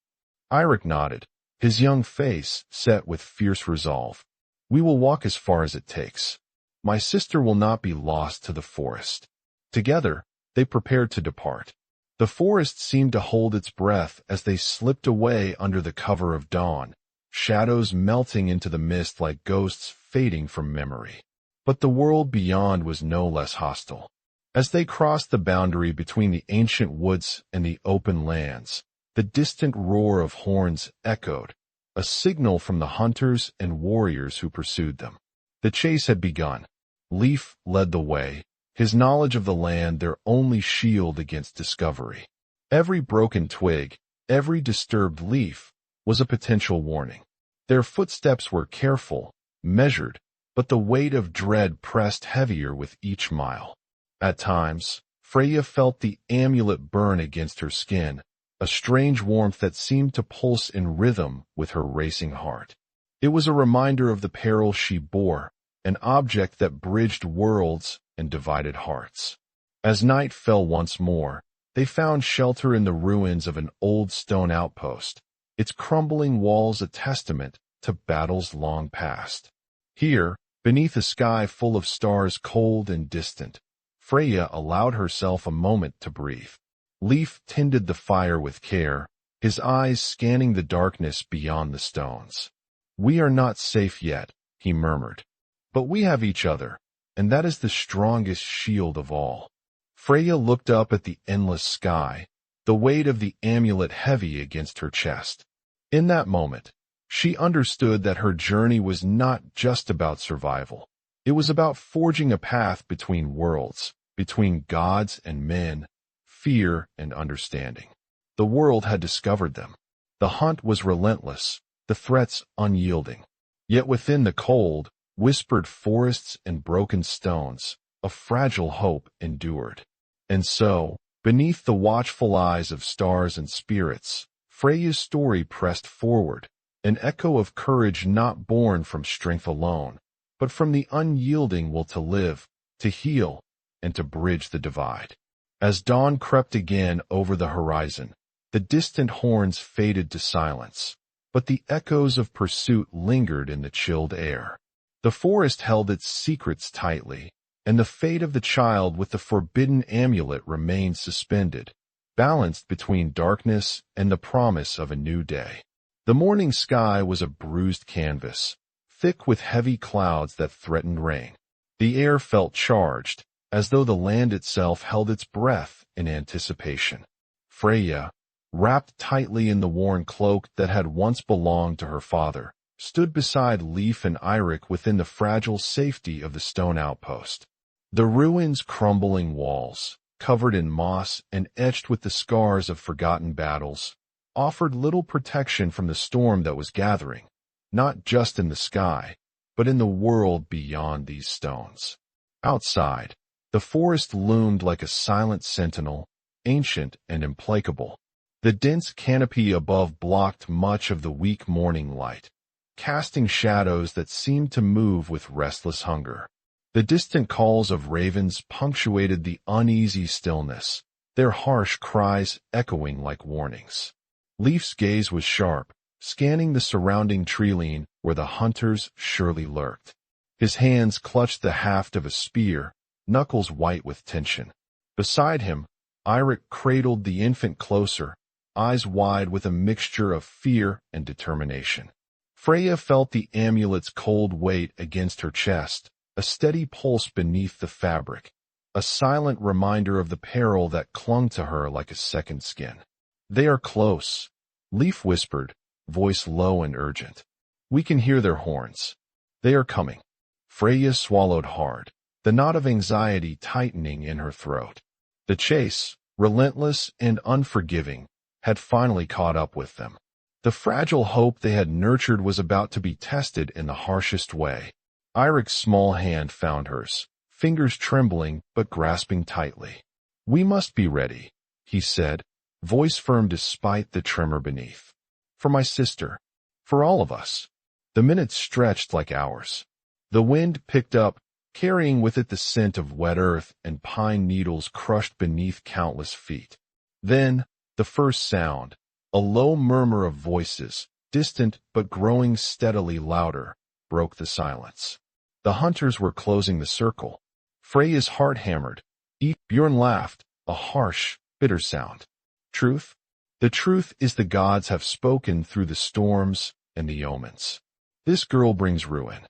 Eirik nodded, his young face set with fierce resolve. "We will walk as far as it takes. My sister will not be lost to the forest." Together, they prepared to depart. The forest seemed to hold its breath as they slipped away under the cover of dawn, shadows melting into the mist like ghosts fading from memory. But the world beyond was no less hostile. As they crossed the boundary between the ancient woods and the open lands, the distant roar of horns echoed, a signal from the hunters and warriors who pursued them. The chase had begun. Leif led the way, his knowledge of the land their only shield against discovery. Every broken twig, every disturbed leaf, was a potential warning. Their footsteps were careful, measured, but the weight of dread pressed heavier with each mile. At times, Freya felt the amulet burn against her skin, a strange warmth that seemed to pulse in rhythm with her racing heart. It was a reminder of the peril she bore, an object that bridged worlds and divided hearts. As night fell once more, they found shelter in the ruins of an old stone outpost, its crumbling walls a testament to battles long past. Here, beneath a sky full of stars cold and distant, Freya allowed herself a moment to breathe. Leif tended the fire with care, his eyes scanning the darkness beyond the stones. "We are not safe yet," he murmured. "But we have each other, and that is the strongest shield of all." Freya looked up at the endless sky, the weight of the amulet heavy against her chest. In that moment, she understood that her journey was not just about survival. It was about forging a path between worlds, between gods and men, fear and understanding. The world had discovered them. The hunt was relentless, the threats unyielding. Yet within the cold, whispered forests and broken stones, a fragile hope endured. And so, beneath the watchful eyes of stars and spirits, Freya's story pressed forward, an echo of courage not born from strength alone, but from the unyielding will to live, to heal, and to bridge the divide. As dawn crept again over the horizon, the distant horns faded to silence, but the echoes of pursuit lingered in the chilled air. The forest held its secrets tightly, and the fate of the child with the forbidden amulet remained suspended, balanced between darkness and the promise of a new day. The morning sky was a bruised canvas, thick with heavy clouds that threatened rain. The air felt charged, as though the land itself held its breath in anticipation. Freya, wrapped tightly in the worn cloak that had once belonged to her father, stood beside Leif and Eirik within the fragile safety of the stone outpost. The ruins' crumbling walls, covered in moss and etched with the scars of forgotten battles, offered little protection from the storm that was gathering, not just in the sky, but in the world beyond these stones. Outside, the forest loomed like a silent sentinel, ancient and implacable. The dense canopy above blocked much of the weak morning light, casting shadows that seemed to move with restless hunger. The distant calls of ravens punctuated the uneasy stillness, their harsh cries echoing like warnings. Leif's gaze was sharp, scanning the surrounding treeline where the hunters surely lurked. His hands clutched the haft of a spear, knuckles white with tension. Beside him, Eirik cradled the infant closer, eyes wide with a mixture of fear and determination. Freya felt the amulet's cold weight against her chest, a steady pulse beneath the fabric, a silent reminder of the peril that clung to her like a second skin. "They are close," Leif whispered, voice low and urgent. "We can hear their horns. They are coming." Freya swallowed hard, the knot of anxiety tightening in her throat. The chase, relentless and unforgiving, had finally caught up with them. The fragile hope they had nurtured was about to be tested in the harshest way. Eirik's small hand found hers, fingers trembling but grasping tightly. "We must be ready," he said, voice firm despite the tremor beneath. "For my sister. For all of us." The minutes stretched like hours. The wind picked up, carrying with it the scent of wet earth and pine needles crushed beneath countless feet. Then, the first sound, a low murmur of voices, distant but growing steadily louder, broke the silence. The hunters were closing the circle. Freya's heart hammered. Bjorn laughed, a harsh, bitter sound. Truth? The truth is the gods have spoken through the storms and the omens. This girl brings ruin.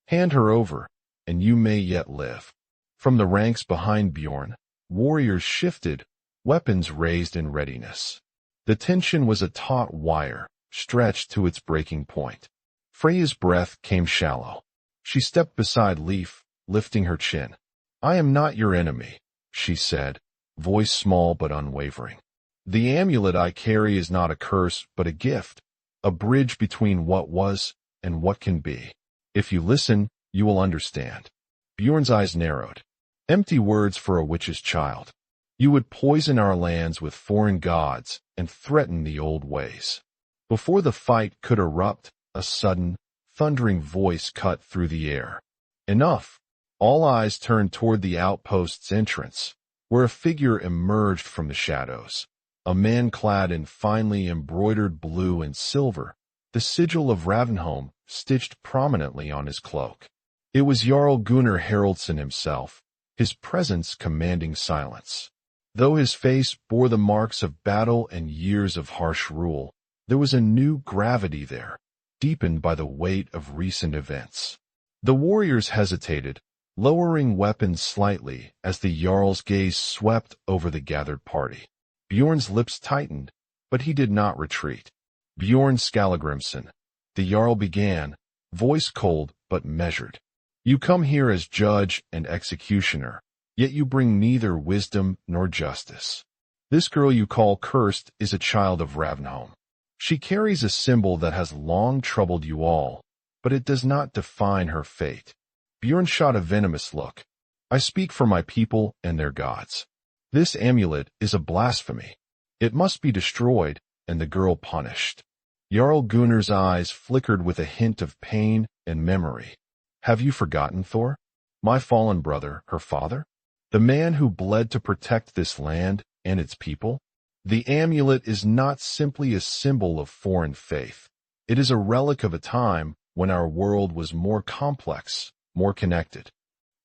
Hand her over, and you may yet live. From the ranks behind Bjorn, warriors shifted, weapons raised in readiness. The tension was a taut wire, stretched to its breaking point. Freya's breath came shallow. She stepped beside Leif, lifting her chin. I am not your enemy, she said, voice small but unwavering. The amulet I carry is not a curse but a gift, a bridge between what was and what can be. If you listen, you will understand. Bjorn's eyes narrowed. Empty words for a witch's child. You would poison our lands with foreign gods and threaten the old ways. Before the fight could erupt, a sudden, thundering voice cut through the air. Enough! All eyes turned toward the outpost's entrance, where a figure emerged from the shadows. A man clad in finely embroidered blue and silver, the sigil of Ravenholm stitched prominently on his cloak. It was Jarl Gunnar Haraldsson himself, his presence commanding silence. Though his face bore the marks of battle and years of harsh rule, there was a new gravity there, deepened by the weight of recent events. The warriors hesitated, lowering weapons slightly as the Jarl's gaze swept over the gathered party. Bjorn's lips tightened, but he did not retreat. Bjorn Skallagrimsson, the Jarl began, voice cold but measured. You come here as judge and executioner, yet you bring neither wisdom nor justice. This girl you call cursed is a child of Ravenholm. She carries a symbol that has long troubled you all, but it does not define her fate. Bjorn shot a venomous look. I speak for my people and their gods. This amulet is a blasphemy. It must be destroyed, and the girl punished. Jarl Gunnar's eyes flickered with a hint of pain and memory. Have you forgotten Thor? My fallen brother, her father? The man who bled to protect this land and its people? The amulet is not simply a symbol of foreign faith. It is a relic of a time when our world was more complex, more connected.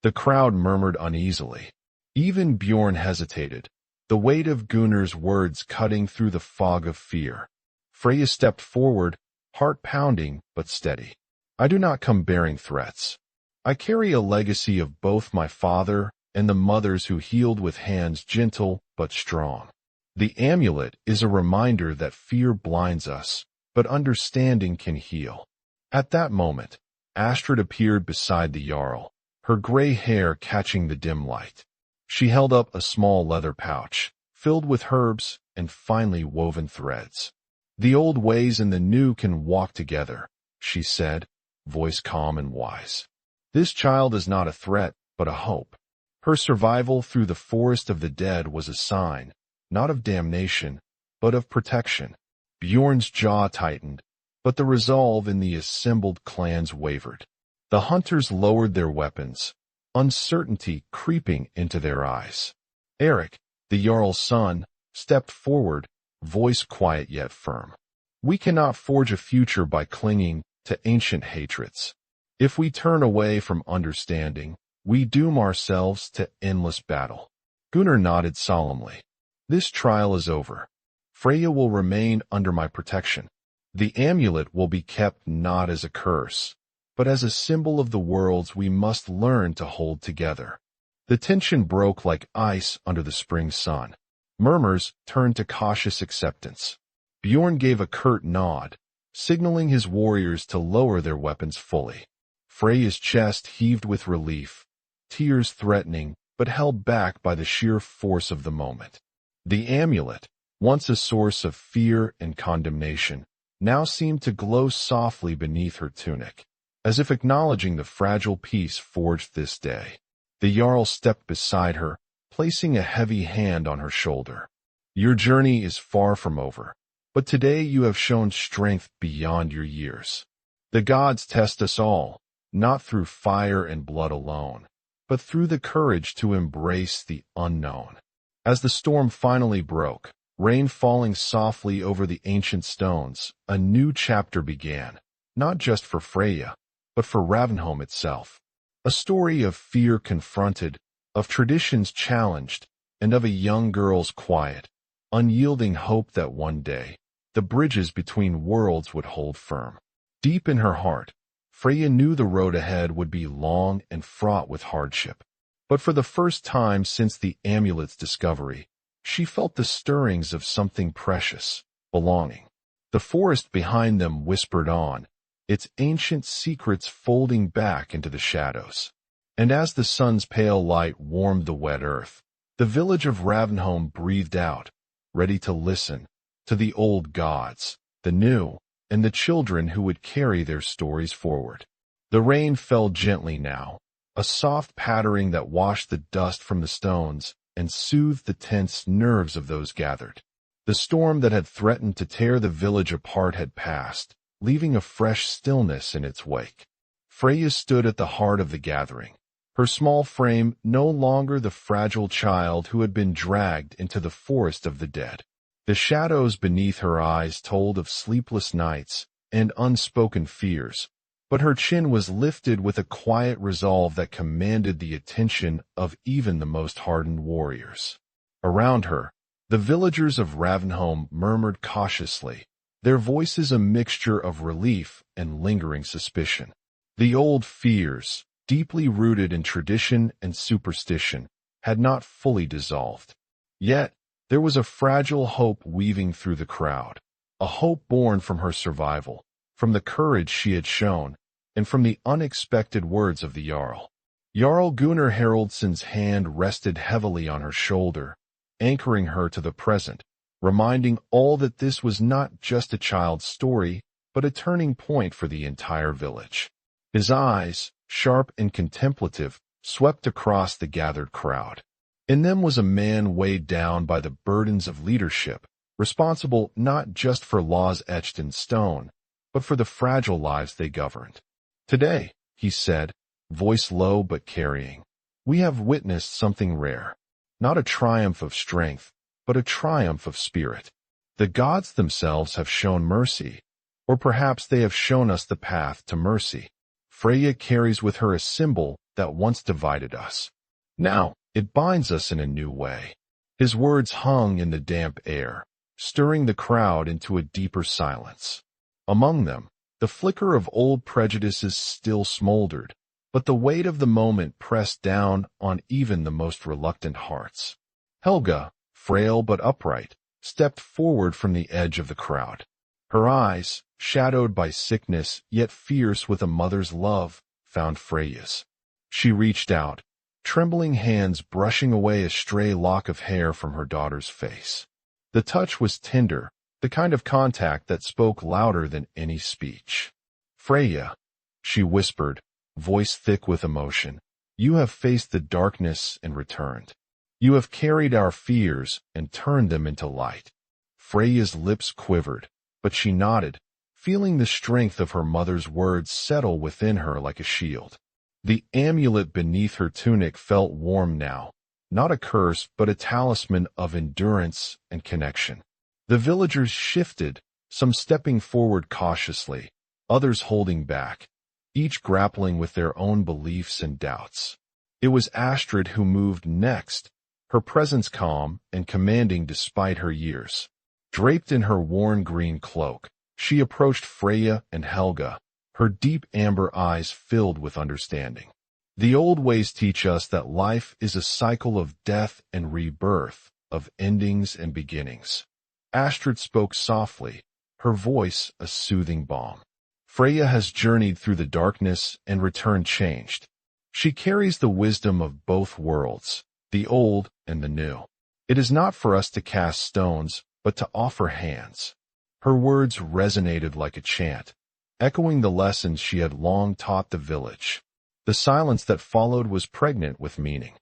The crowd murmured uneasily. Even Bjorn hesitated, the weight of Gunnar's words cutting through the fog of fear. Freya stepped forward, heart pounding but steady. I do not come bearing threats. I carry a legacy of both my father and the mothers who healed with hands gentle but strong. The amulet is a reminder that fear blinds us, but understanding can heal. At that moment, Astrid appeared beside the Jarl, her gray hair catching the dim light. She held up a small leather pouch, filled with herbs and finely woven threads. The old ways and the new can walk together, she said, voice calm and wise. This child is not a threat, but a hope. Her survival through the forest of the dead was a sign, not of damnation, but of protection. Bjorn's jaw tightened, but the resolve in the assembled clans wavered. The hunters lowered their weapons, uncertainty creeping into their eyes. Eric, the Jarl's son, stepped forward, voice quiet yet firm. We cannot forge a future by clinging to ancient hatreds. If we turn away from understanding, we doom ourselves to endless battle. Gunnar nodded solemnly. This trial is over. Freya will remain under my protection. The amulet will be kept not as a curse, but as a symbol of the worlds we must learn to hold together. The tension broke like ice under the spring sun. Murmurs turned to cautious acceptance. Bjorn gave a curt nod, signaling his warriors to lower their weapons fully. Freya's chest heaved with relief, tears threatening, but held back by the sheer force of the moment. The amulet, once a source of fear and condemnation, now seemed to glow softly beneath her tunic, as if acknowledging the fragile peace forged this day. The Jarl stepped beside her, placing a heavy hand on her shoulder. Your journey is far from over, but today you have shown strength beyond your years. The gods test us all, not through fire and blood alone, but through the courage to embrace the unknown. As the storm finally broke, Rain falling softly over the ancient stones, a new chapter began, not just for Freya, but for Ravenholm itself. A story of fear confronted, of traditions challenged, and of a young girl's quiet, unyielding hope that one day, the bridges between worlds would hold firm. Deep in her heart, Freya knew the road ahead would be long and fraught with hardship. But for the first time since the amulet's discovery, she felt the stirrings of something precious, belonging. The forest behind them whispered on, its ancient secrets folding back into the shadows. And as the sun's pale light warmed the wet earth, the village of Ravenholm breathed out, ready to listen to the old gods, the new, and the children who would carry their stories forward. The rain fell gently now, a soft pattering that washed the dust from the stones and soothed the tense nerves of those gathered. The storm that had threatened to tear the village apart had passed, leaving a fresh stillness in its wake. Freya stood at the heart of the gathering, her small frame no longer the fragile child who had been dragged into the forest of the dead. The shadows beneath her eyes told of sleepless nights and unspoken fears, but her chin was lifted with a quiet resolve that commanded the attention of even the most hardened warriors. Around her, the villagers of Ravenholm murmured cautiously, their voices a mixture of relief and lingering suspicion. The old fears, deeply rooted in tradition and superstition, had not fully dissolved. Yet, there was a fragile hope weaving through the crowd, a hope born from her survival, from the courage she had shown, and from the unexpected words of the Jarl. Jarl Gunnar Haraldsson's hand rested heavily on her shoulder, anchoring her to the present, reminding all that this was not just a child's story, but a turning point for the entire village. His eyes, sharp and contemplative, swept across the gathered crowd. In them was a man weighed down by the burdens of leadership, responsible not just for laws etched in stone, but for the fragile lives they governed. Today, he said, voice low but carrying, we have witnessed something rare, not a triumph of strength, but a triumph of spirit. The gods themselves have shown mercy, or perhaps they have shown us the path to mercy. Freya carries with her a symbol that once divided us. Now, it binds us in a new way. His words hung in the damp air, stirring the crowd into a deeper silence. Among them, the flicker of old prejudices still smoldered, but the weight of the moment pressed down on even the most reluctant hearts. Helga, frail but upright, stepped forward from the edge of the crowd. Her eyes, shadowed by sickness yet fierce with a mother's love, found Freya's. She reached out, trembling hands brushing away a stray lock of hair from her daughter's face. The touch was tender, the kind of contact that spoke louder than any speech. Freya, she whispered, voice thick with emotion, you have faced the darkness and returned. You have carried our fears and turned them into light. Freya's lips quivered, but she nodded, feeling the strength of her mother's words settle within her like a shield. The amulet beneath her tunic felt warm now, not a curse but a talisman of endurance and connection. The villagers shifted, some stepping forward cautiously, others holding back, each grappling with their own beliefs and doubts. It was Astrid who moved next, her presence calm and commanding despite her years. Draped in her worn green cloak, she approached Freya and Helga, her deep amber eyes filled with understanding. The old ways teach us that life is a cycle of death and rebirth, of endings and beginnings. Astrid spoke softly, her voice a soothing balm. Freya has journeyed through the darkness and returned changed. She carries the wisdom of both worlds, the old and the new. It is not for us to cast stones, but to offer hands. Her words resonated like a chant, echoing the lessons she had long taught the village. The silence that followed was pregnant with meaning.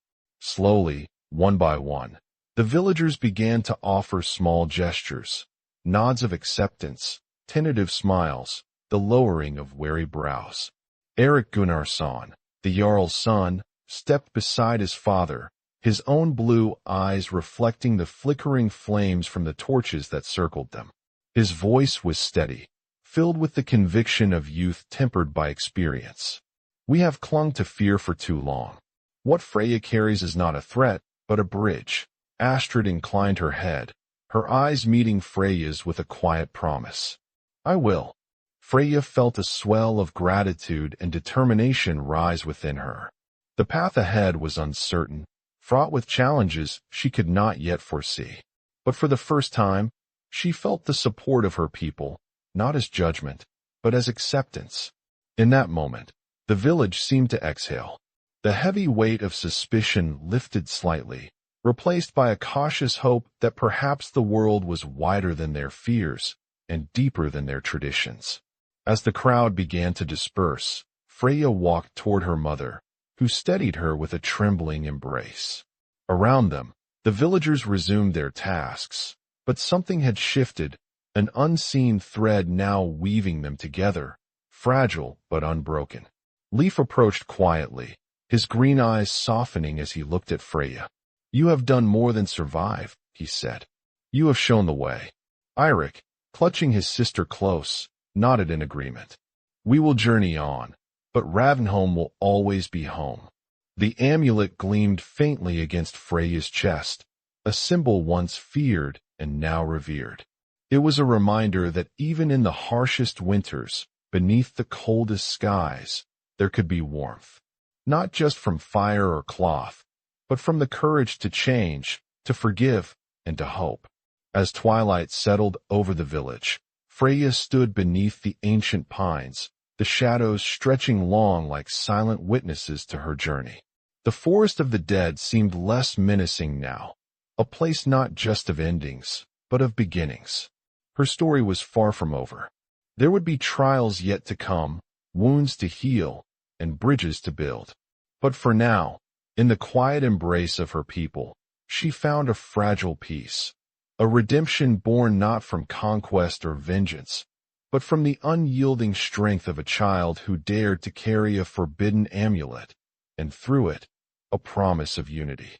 Slowly, one by one, the villagers began to offer small gestures, nods of acceptance, tentative smiles, the lowering of weary brows. Erik Gunnarsson, the Jarl's son, stepped beside his father, his own blue eyes reflecting the flickering flames from the torches that circled them. His voice was steady, filled with the conviction of youth tempered by experience. We have clung to fear for too long. What Freya carries is not a threat, but a bridge. Astrid inclined her head, her eyes meeting Freya's with a quiet promise. I will. Freya felt a swell of gratitude and determination rise within her. The path ahead was uncertain, fraught with challenges she could not yet foresee. But for the first time, she felt the support of her people, not as judgment, but as acceptance. In that moment, the village seemed to exhale. The heavy weight of suspicion lifted slightly, replaced by a cautious hope that perhaps the world was wider than their fears and deeper than their traditions. As the crowd began to disperse, Freya walked toward her mother, who steadied her with a trembling embrace. Around them, the villagers resumed their tasks, but something had shifted, an unseen thread now weaving them together, fragile but unbroken. Leif approached quietly, his green eyes softening as he looked at Freya. You have done more than survive, he said. You have shown the way. Eirik, clutching his sister close, nodded in agreement. We will journey on, but Ravnholm will always be home. The amulet gleamed faintly against Freya's chest, a symbol once feared and now revered. It was a reminder that even in the harshest winters, beneath the coldest skies, there could be warmth. Not just from fire or cloth, but from the courage to change, to forgive, and to hope. As twilight settled over the village, Freya stood beneath the ancient pines, the shadows stretching long like silent witnesses to her journey. The forest of the dead seemed less menacing now, a place not just of endings, but of beginnings. Her story was far from over. There would be trials yet to come, wounds to heal, and bridges to build. But for now, in the quiet embrace of her people, she found a fragile peace, a redemption born not from conquest or vengeance, but from the unyielding strength of a child who dared to carry a forbidden amulet, and through it, a promise of unity.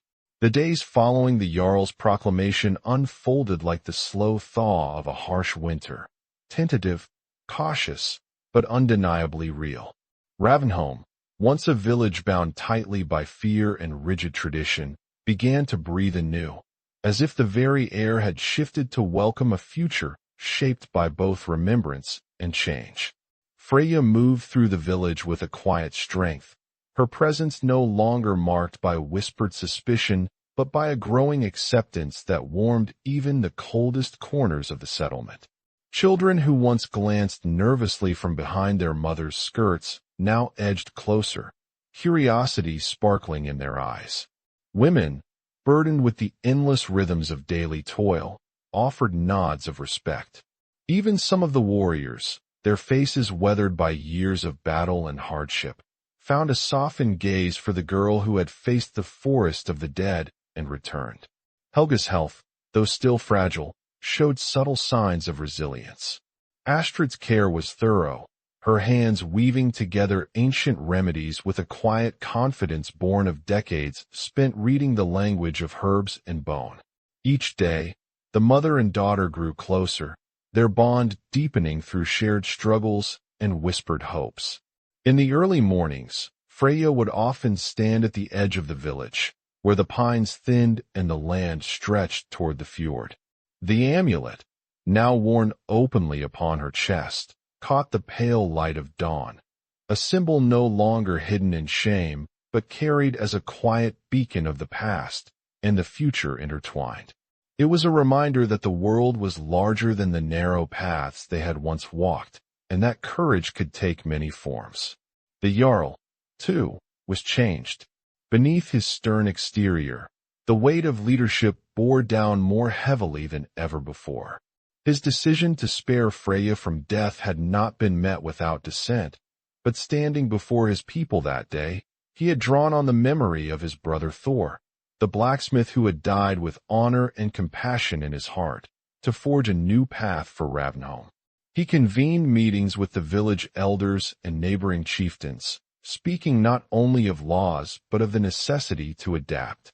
The days following the Jarl's proclamation unfolded like the slow thaw of a harsh winter, tentative, cautious, but undeniably real. Ravnholm, once a village bound tightly by fear and rigid tradition, began to breathe anew, as if the very air had shifted to welcome a future shaped by both remembrance and change. Freya moved through the village with a quiet strength, her presence no longer marked by whispered suspicion, but by a growing acceptance that warmed even the coldest corners of the settlement. Children who once glanced nervously from behind their mother's skirts now edged closer, curiosity sparkling in their eyes. Women, burdened with the endless rhythms of daily toil, offered nods of respect. Even some of the warriors, their faces weathered by years of battle and hardship, found a softened gaze for the girl who had faced the forest of the dead and returned. Helga's health, though still fragile, showed subtle signs of resilience. Astrid's care was thorough, her hands weaving together ancient remedies with a quiet confidence born of decades spent reading the language of herbs and bone. Each day, the mother and daughter grew closer, their bond deepening through shared struggles and whispered hopes. In the early mornings, Freya would often stand at the edge of the village, where the pines thinned and the land stretched toward the fjord. The amulet, now worn openly upon her chest, caught the pale light of dawn, a symbol no longer hidden in shame, but carried as a quiet beacon of the past and the future intertwined. It was a reminder that the world was larger than the narrow paths they had once walked, and that courage could take many forms. The Jarl, too, was changed. Beneath his stern exterior, the weight of leadership bore down more heavily than ever before. His decision to spare Freya from death had not been met without dissent, but standing before his people that day, he had drawn on the memory of his brother Thor, the blacksmith who had died with honor and compassion in his heart, to forge a new path for Ravnholm. He convened meetings with the village elders and neighboring chieftains, speaking not only of laws but of the necessity to adapt.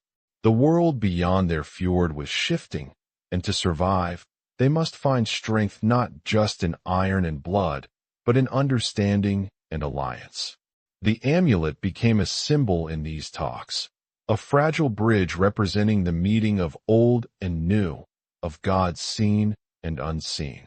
The world beyond their fjord was shifting, and to survive, they must find strength not just in iron and blood, but in understanding and alliance. The amulet became a symbol in these talks, a fragile bridge representing the meeting of old and new, of gods seen and unseen.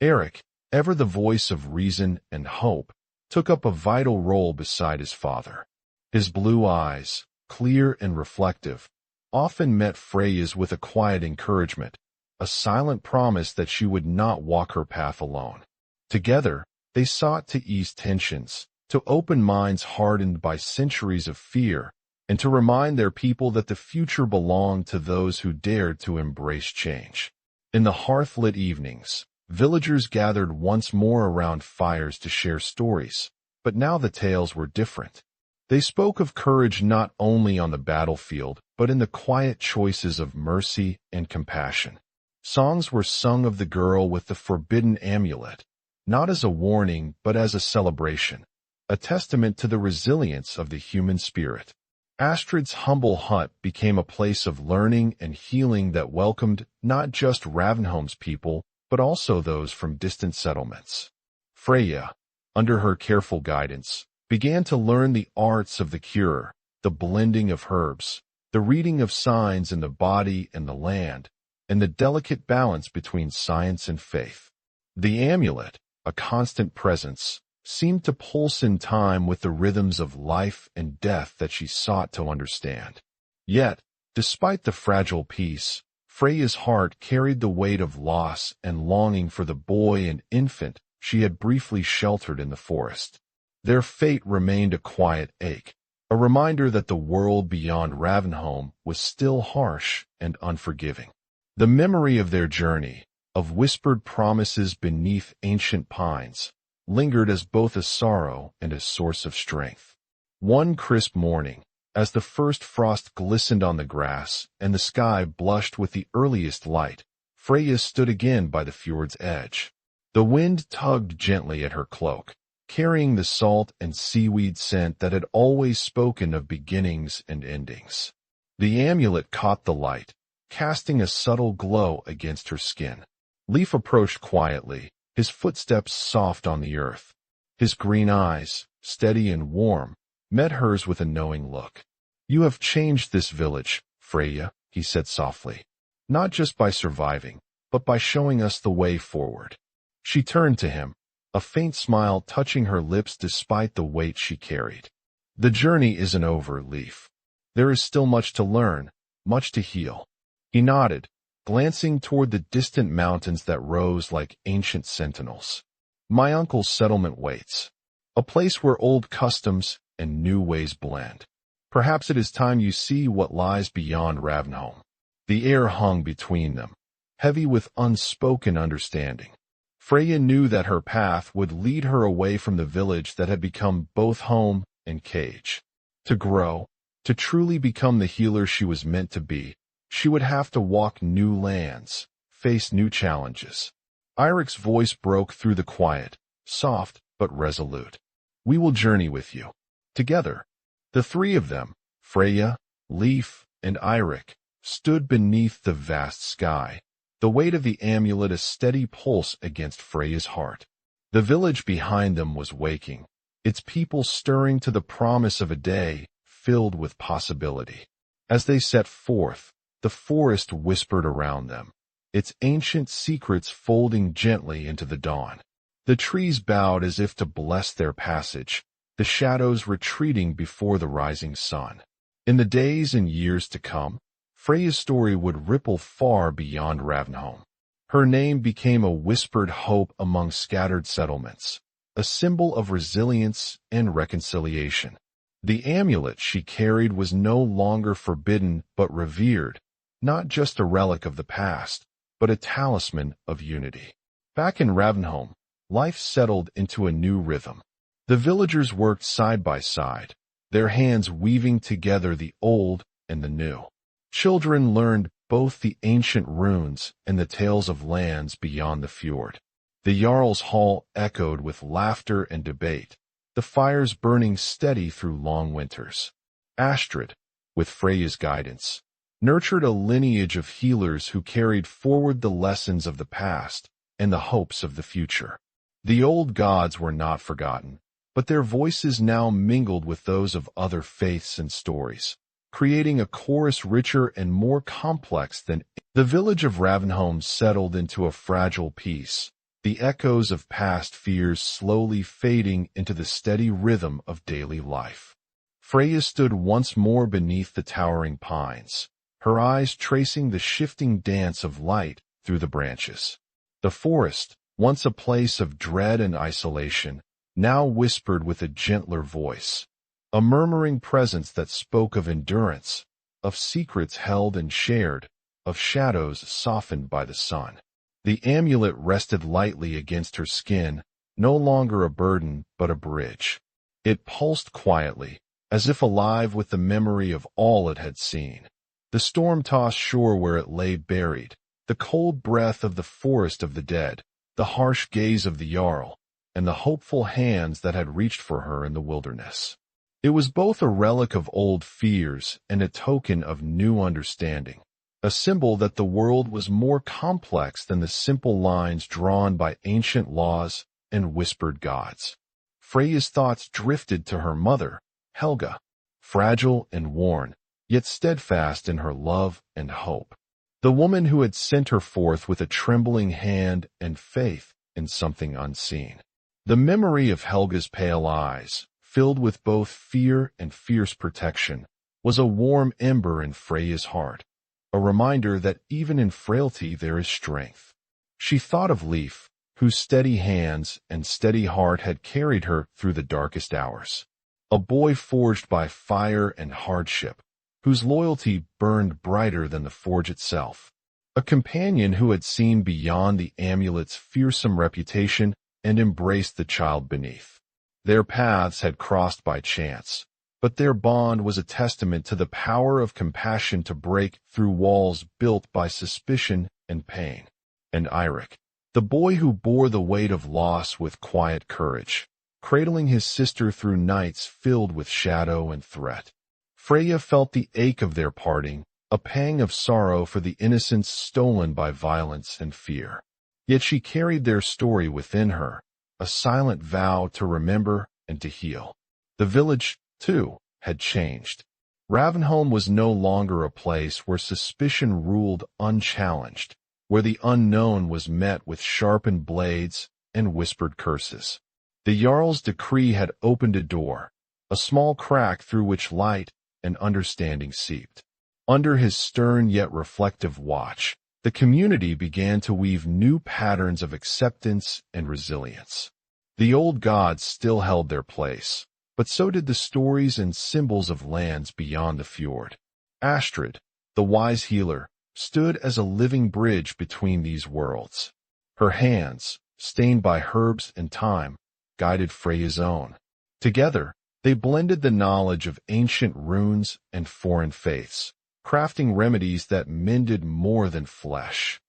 Eric, ever the voice of reason and hope, took up a vital role beside his father. His blue eyes, clear and reflective, often met Freya's with a quiet encouragement, a silent promise that she would not walk her path alone. Together, they sought to ease tensions, to open minds hardened by centuries of fear, and to remind their people that the future belonged to those who dared to embrace change. In the hearth-lit evenings, villagers gathered once more around fires to share stories, but now the tales were different. They spoke of courage not only on the battlefield, but in the quiet choices of mercy and compassion. Songs were sung of the girl with the forbidden amulet, not as a warning but as a celebration, a testament to the resilience of the human spirit. Astrid's humble hut became a place of learning and healing that welcomed not just Ravenholm's people, but also those from distant settlements. Freya, under her careful guidance, began to learn the arts of the cure, the blending of herbs, the reading of signs in the body and the land, and the delicate balance between science and faith. The amulet, a constant presence, seemed to pulse in time with the rhythms of life and death that she sought to understand. Yet, despite the fragile piece, Freya's heart carried the weight of loss and longing for the boy and infant she had briefly sheltered in the forest. Their fate remained a quiet ache, a reminder that the world beyond Ravenholm was still harsh and unforgiving. The memory of their journey, of whispered promises beneath ancient pines, lingered as both a sorrow and a source of strength. One crisp morning, as the first frost glistened on the grass and the sky blushed with the earliest light, Freya stood again by the fjord's edge. The wind tugged gently at her cloak, carrying the salt and seaweed scent that had always spoken of beginnings and endings. The amulet caught the light, casting a subtle glow against her skin. Leif approached quietly, his footsteps soft on the earth. His green eyes, steady and warm, met hers with a knowing look. "You have changed this village, Freya," he said softly, "not just by surviving, but by showing us the way forward." She turned to him, a faint smile touching her lips despite the weight she carried. "The journey isn't over, Leif. There is still much to learn, much to heal." He nodded, glancing toward the distant mountains that rose like ancient sentinels. "My uncle's settlement waits, a place where old customs and new ways blend. Perhaps it is time you see what lies beyond Ravenholm." The air hung between them, heavy with unspoken understanding. Freya knew that her path would lead her away from the village that had become both home and cage. To grow, to truly become the healer she was meant to be, she would have to walk new lands, face new challenges. Eirik's voice broke through the quiet, soft but resolute. "We will journey with you." Together, the three of them, Freya, Leif, and Eirik, stood beneath the vast sky, the weight of the amulet a steady pulse against Freya's heart. The village behind them was waking, its people stirring to the promise of a day filled with possibility. As they set forth, the forest whispered around them, its ancient secrets folding gently into the dawn. The trees bowed as if to bless their passage, the shadows retreating before the rising sun. In the days and years to come, Freya's story would ripple far beyond Ravenholm. Her name became a whispered hope among scattered settlements, a symbol of resilience and reconciliation. The amulet she carried was no longer forbidden but revered, not just a relic of the past, but a talisman of unity. Back in Ravenholm, life settled into a new rhythm. The villagers worked side by side, their hands weaving together the old and the new. Children learned both the ancient runes and the tales of lands beyond the fjord. The Jarl's hall echoed with laughter and debate, the fires burning steady through long winters. Astrid, with Freya's guidance, nurtured a lineage of healers who carried forward the lessons of the past and the hopes of the future. The old gods were not forgotten, but their voices now mingled with those of other faiths and stories, creating a chorus richer and more complex than. The village of Ravenholm settled into a fragile peace, the echoes of past fears slowly fading into the steady rhythm of daily life. Freya stood once more beneath the towering pines, her eyes tracing the shifting dance of light through the branches. The forest, once a place of dread and isolation, now whispered with a gentler voice, a murmuring presence that spoke of endurance, of secrets held and shared, of shadows softened by the sun. The amulet rested lightly against her skin, no longer a burden but a bridge. It pulsed quietly, as if alive with the memory of all it had seen. The storm-tossed shore where it lay buried, the cold breath of the forest of the dead, the harsh gaze of the Jarl, and the hopeful hands that had reached for her in the wilderness. It was both a relic of old fears and a token of new understanding, a symbol that the world was more complex than the simple lines drawn by ancient laws and whispered gods. Freya's thoughts drifted to her mother, Helga, fragile and worn, yet steadfast in her love and hope. The woman who had sent her forth with a trembling hand and faith in something unseen. The memory of Helga's pale eyes, filled with both fear and fierce protection, was a warm ember in Freya's heart, a reminder that even in frailty there is strength. She thought of Leif, whose steady hands and steady heart had carried her through the darkest hours. A boy forged by fire and hardship, whose loyalty burned brighter than the forge itself. A companion who had seen beyond the amulet's fearsome reputation and embraced the child beneath. Their paths had crossed by chance, but their bond was a testament to the power of compassion to break through walls built by suspicion and pain. And Eirik, the boy who bore the weight of loss with quiet courage, cradling his sister through nights filled with shadow and threat. Freya felt the ache of their parting, a pang of sorrow for the innocence stolen by violence and fear. Yet she carried their story within her, a silent vow to remember and to heal. The village, too, had changed. Ravenholm was no longer a place where suspicion ruled unchallenged, where the unknown was met with sharpened blades and whispered curses. The Jarl's decree had opened a door, a small crack through which light and understanding seeped. Under his stern yet reflective watch, the community began to weave new patterns of acceptance and resilience. The old gods still held their place, but so did the stories and symbols of lands beyond the fjord. Astrid, the wise healer, stood as a living bridge between these worlds. Her hands, stained by herbs and time, guided Freya's own. Together, they blended the knowledge of ancient runes and foreign faiths, crafting remedies that mended more than flesh,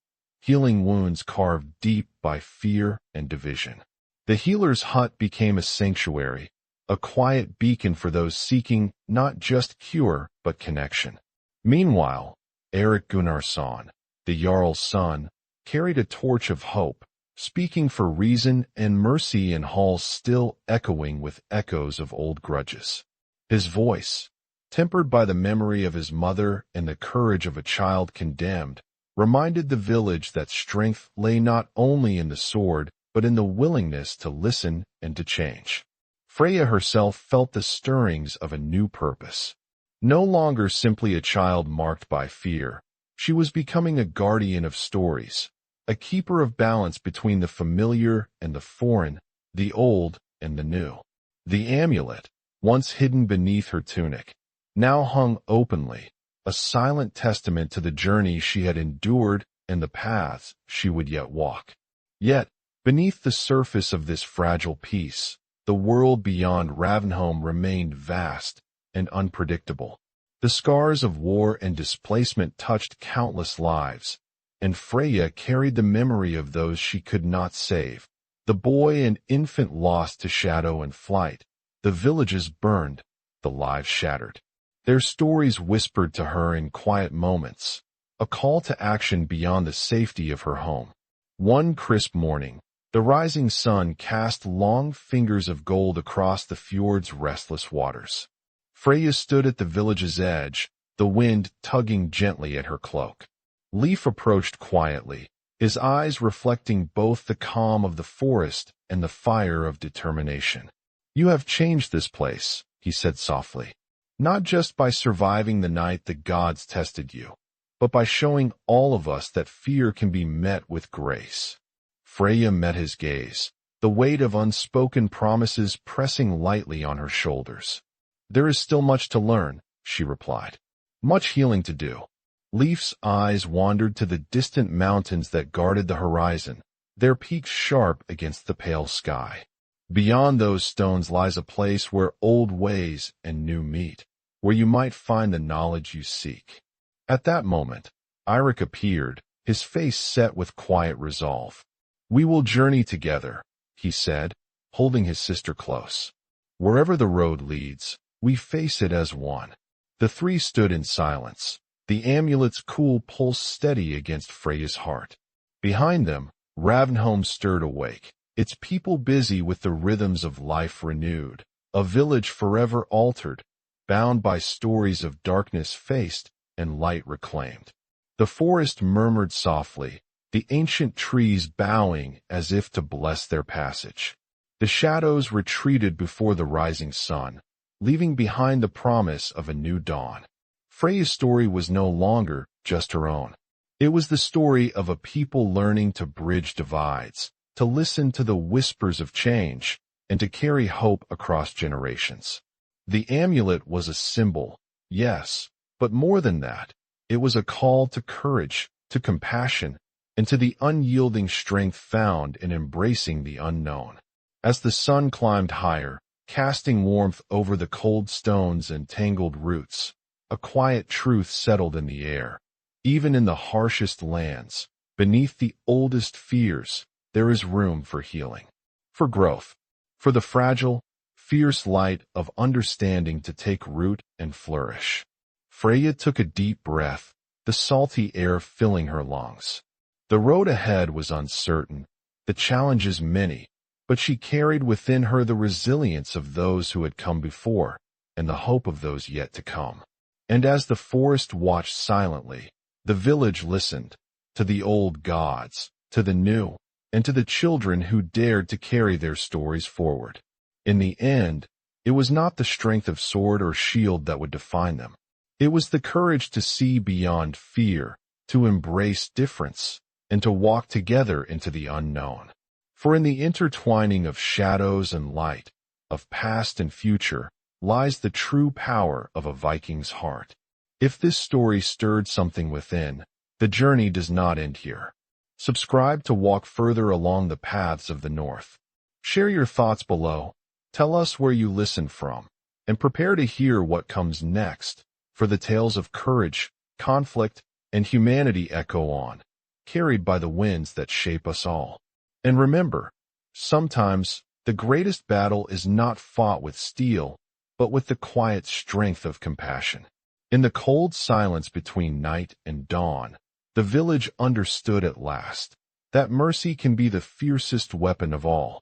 healing wounds carved deep by fear and division. The healer's hut became a sanctuary, a quiet beacon for those seeking not just cure but connection. Meanwhile, Eirik Gunnarsson, the Jarl's son, carried a torch of hope, speaking for reason and mercy in halls still echoing with echoes of old grudges. His voice, tempered by the memory of his mother and the courage of a child condemned, reminded the village that strength lay not only in the sword but in the willingness to listen and to change. Freya herself felt the stirrings of a new purpose. No longer simply a child marked by fear, she was becoming a guardian of stories, a keeper of balance between the familiar and the foreign, the old and the new. The amulet, once hidden beneath her tunic, now hung openly, a silent testament to the journey she had endured and the paths she would yet walk. Yet, beneath the surface of this fragile piece, the world beyond Ravenholm remained vast and unpredictable. The scars of war and displacement touched countless lives, and Freya carried the memory of those she could not save. The boy and infant lost to shadow and flight, the villages burned, the lives shattered. Their stories whispered to her in quiet moments, a call to action beyond the safety of her home. One crisp morning, the rising sun cast long fingers of gold across the fjord's restless waters. Freya stood at the village's edge, the wind tugging gently at her cloak. Leif approached quietly, his eyes reflecting both the calm of the forest and the fire of determination. "You have changed this place," he said softly, "not just by surviving the night the gods tested you, but by showing all of us that fear can be met with grace." Freya met his gaze, the weight of unspoken promises pressing lightly on her shoulders. "There is still much to learn," she replied. "Much healing to do." Leif's eyes wandered to the distant mountains that guarded the horizon, their peaks sharp against the pale sky. "Beyond those stones lies a place where old ways and new meet, where you might find the knowledge you seek." At that moment, Eirik appeared, his face set with quiet resolve. "We will journey together," he said, holding his sister close. "Wherever the road leads, we face it as one." The three stood in silence, the amulet's cool pulse steady against Freya's heart. Behind them, Ravnholm stirred awake, its people busy with the rhythms of life renewed, a village forever altered, bound by stories of darkness faced and light reclaimed. The forest murmured softly, the ancient trees bowing as if to bless their passage. The shadows retreated before the rising sun, leaving behind the promise of a new dawn. Freya's story was no longer just her own. It was the story of a people learning to bridge divides, to listen to the whispers of change, and to carry hope across generations. The amulet was a symbol, yes, but more than that, it was a call to courage, to compassion, and to the unyielding strength found in embracing the unknown. As the sun climbed higher, casting warmth over the cold stones and tangled roots, a quiet truth settled in the air. Even in the harshest lands, beneath the oldest fears, there is room for healing, for growth, for the fragile, fierce light of understanding to take root and flourish. Freya took a deep breath, the salty air filling her lungs. The road ahead was uncertain, the challenges many, but she carried within her the resilience of those who had come before, and the hope of those yet to come. And as the forest watched silently, the village listened, to the old gods, to the new, and to the children who dared to carry their stories forward. In the end, it was not the strength of sword or shield that would define them. It was the courage to see beyond fear, to embrace difference, and to walk together into the unknown. For in the intertwining of shadows and light, of past and future, lies the true power of a Viking's heart. If this story stirred something within, the journey does not end here. Subscribe to walk further along the paths of the North. Share your thoughts below, tell us where you listen from, and prepare to hear what comes next, for the tales of courage, conflict, and humanity echo on, carried by the winds that shape us all. And remember, sometimes the greatest battle is not fought with steel, but with the quiet strength of compassion. In the cold silence between night and dawn, the village understood at last that mercy can be the fiercest weapon of all.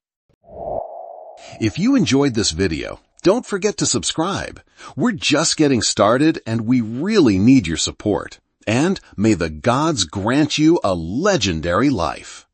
If you enjoyed this video, don't forget to subscribe. We're just getting started and we really need your support. And may the gods grant you a legendary life.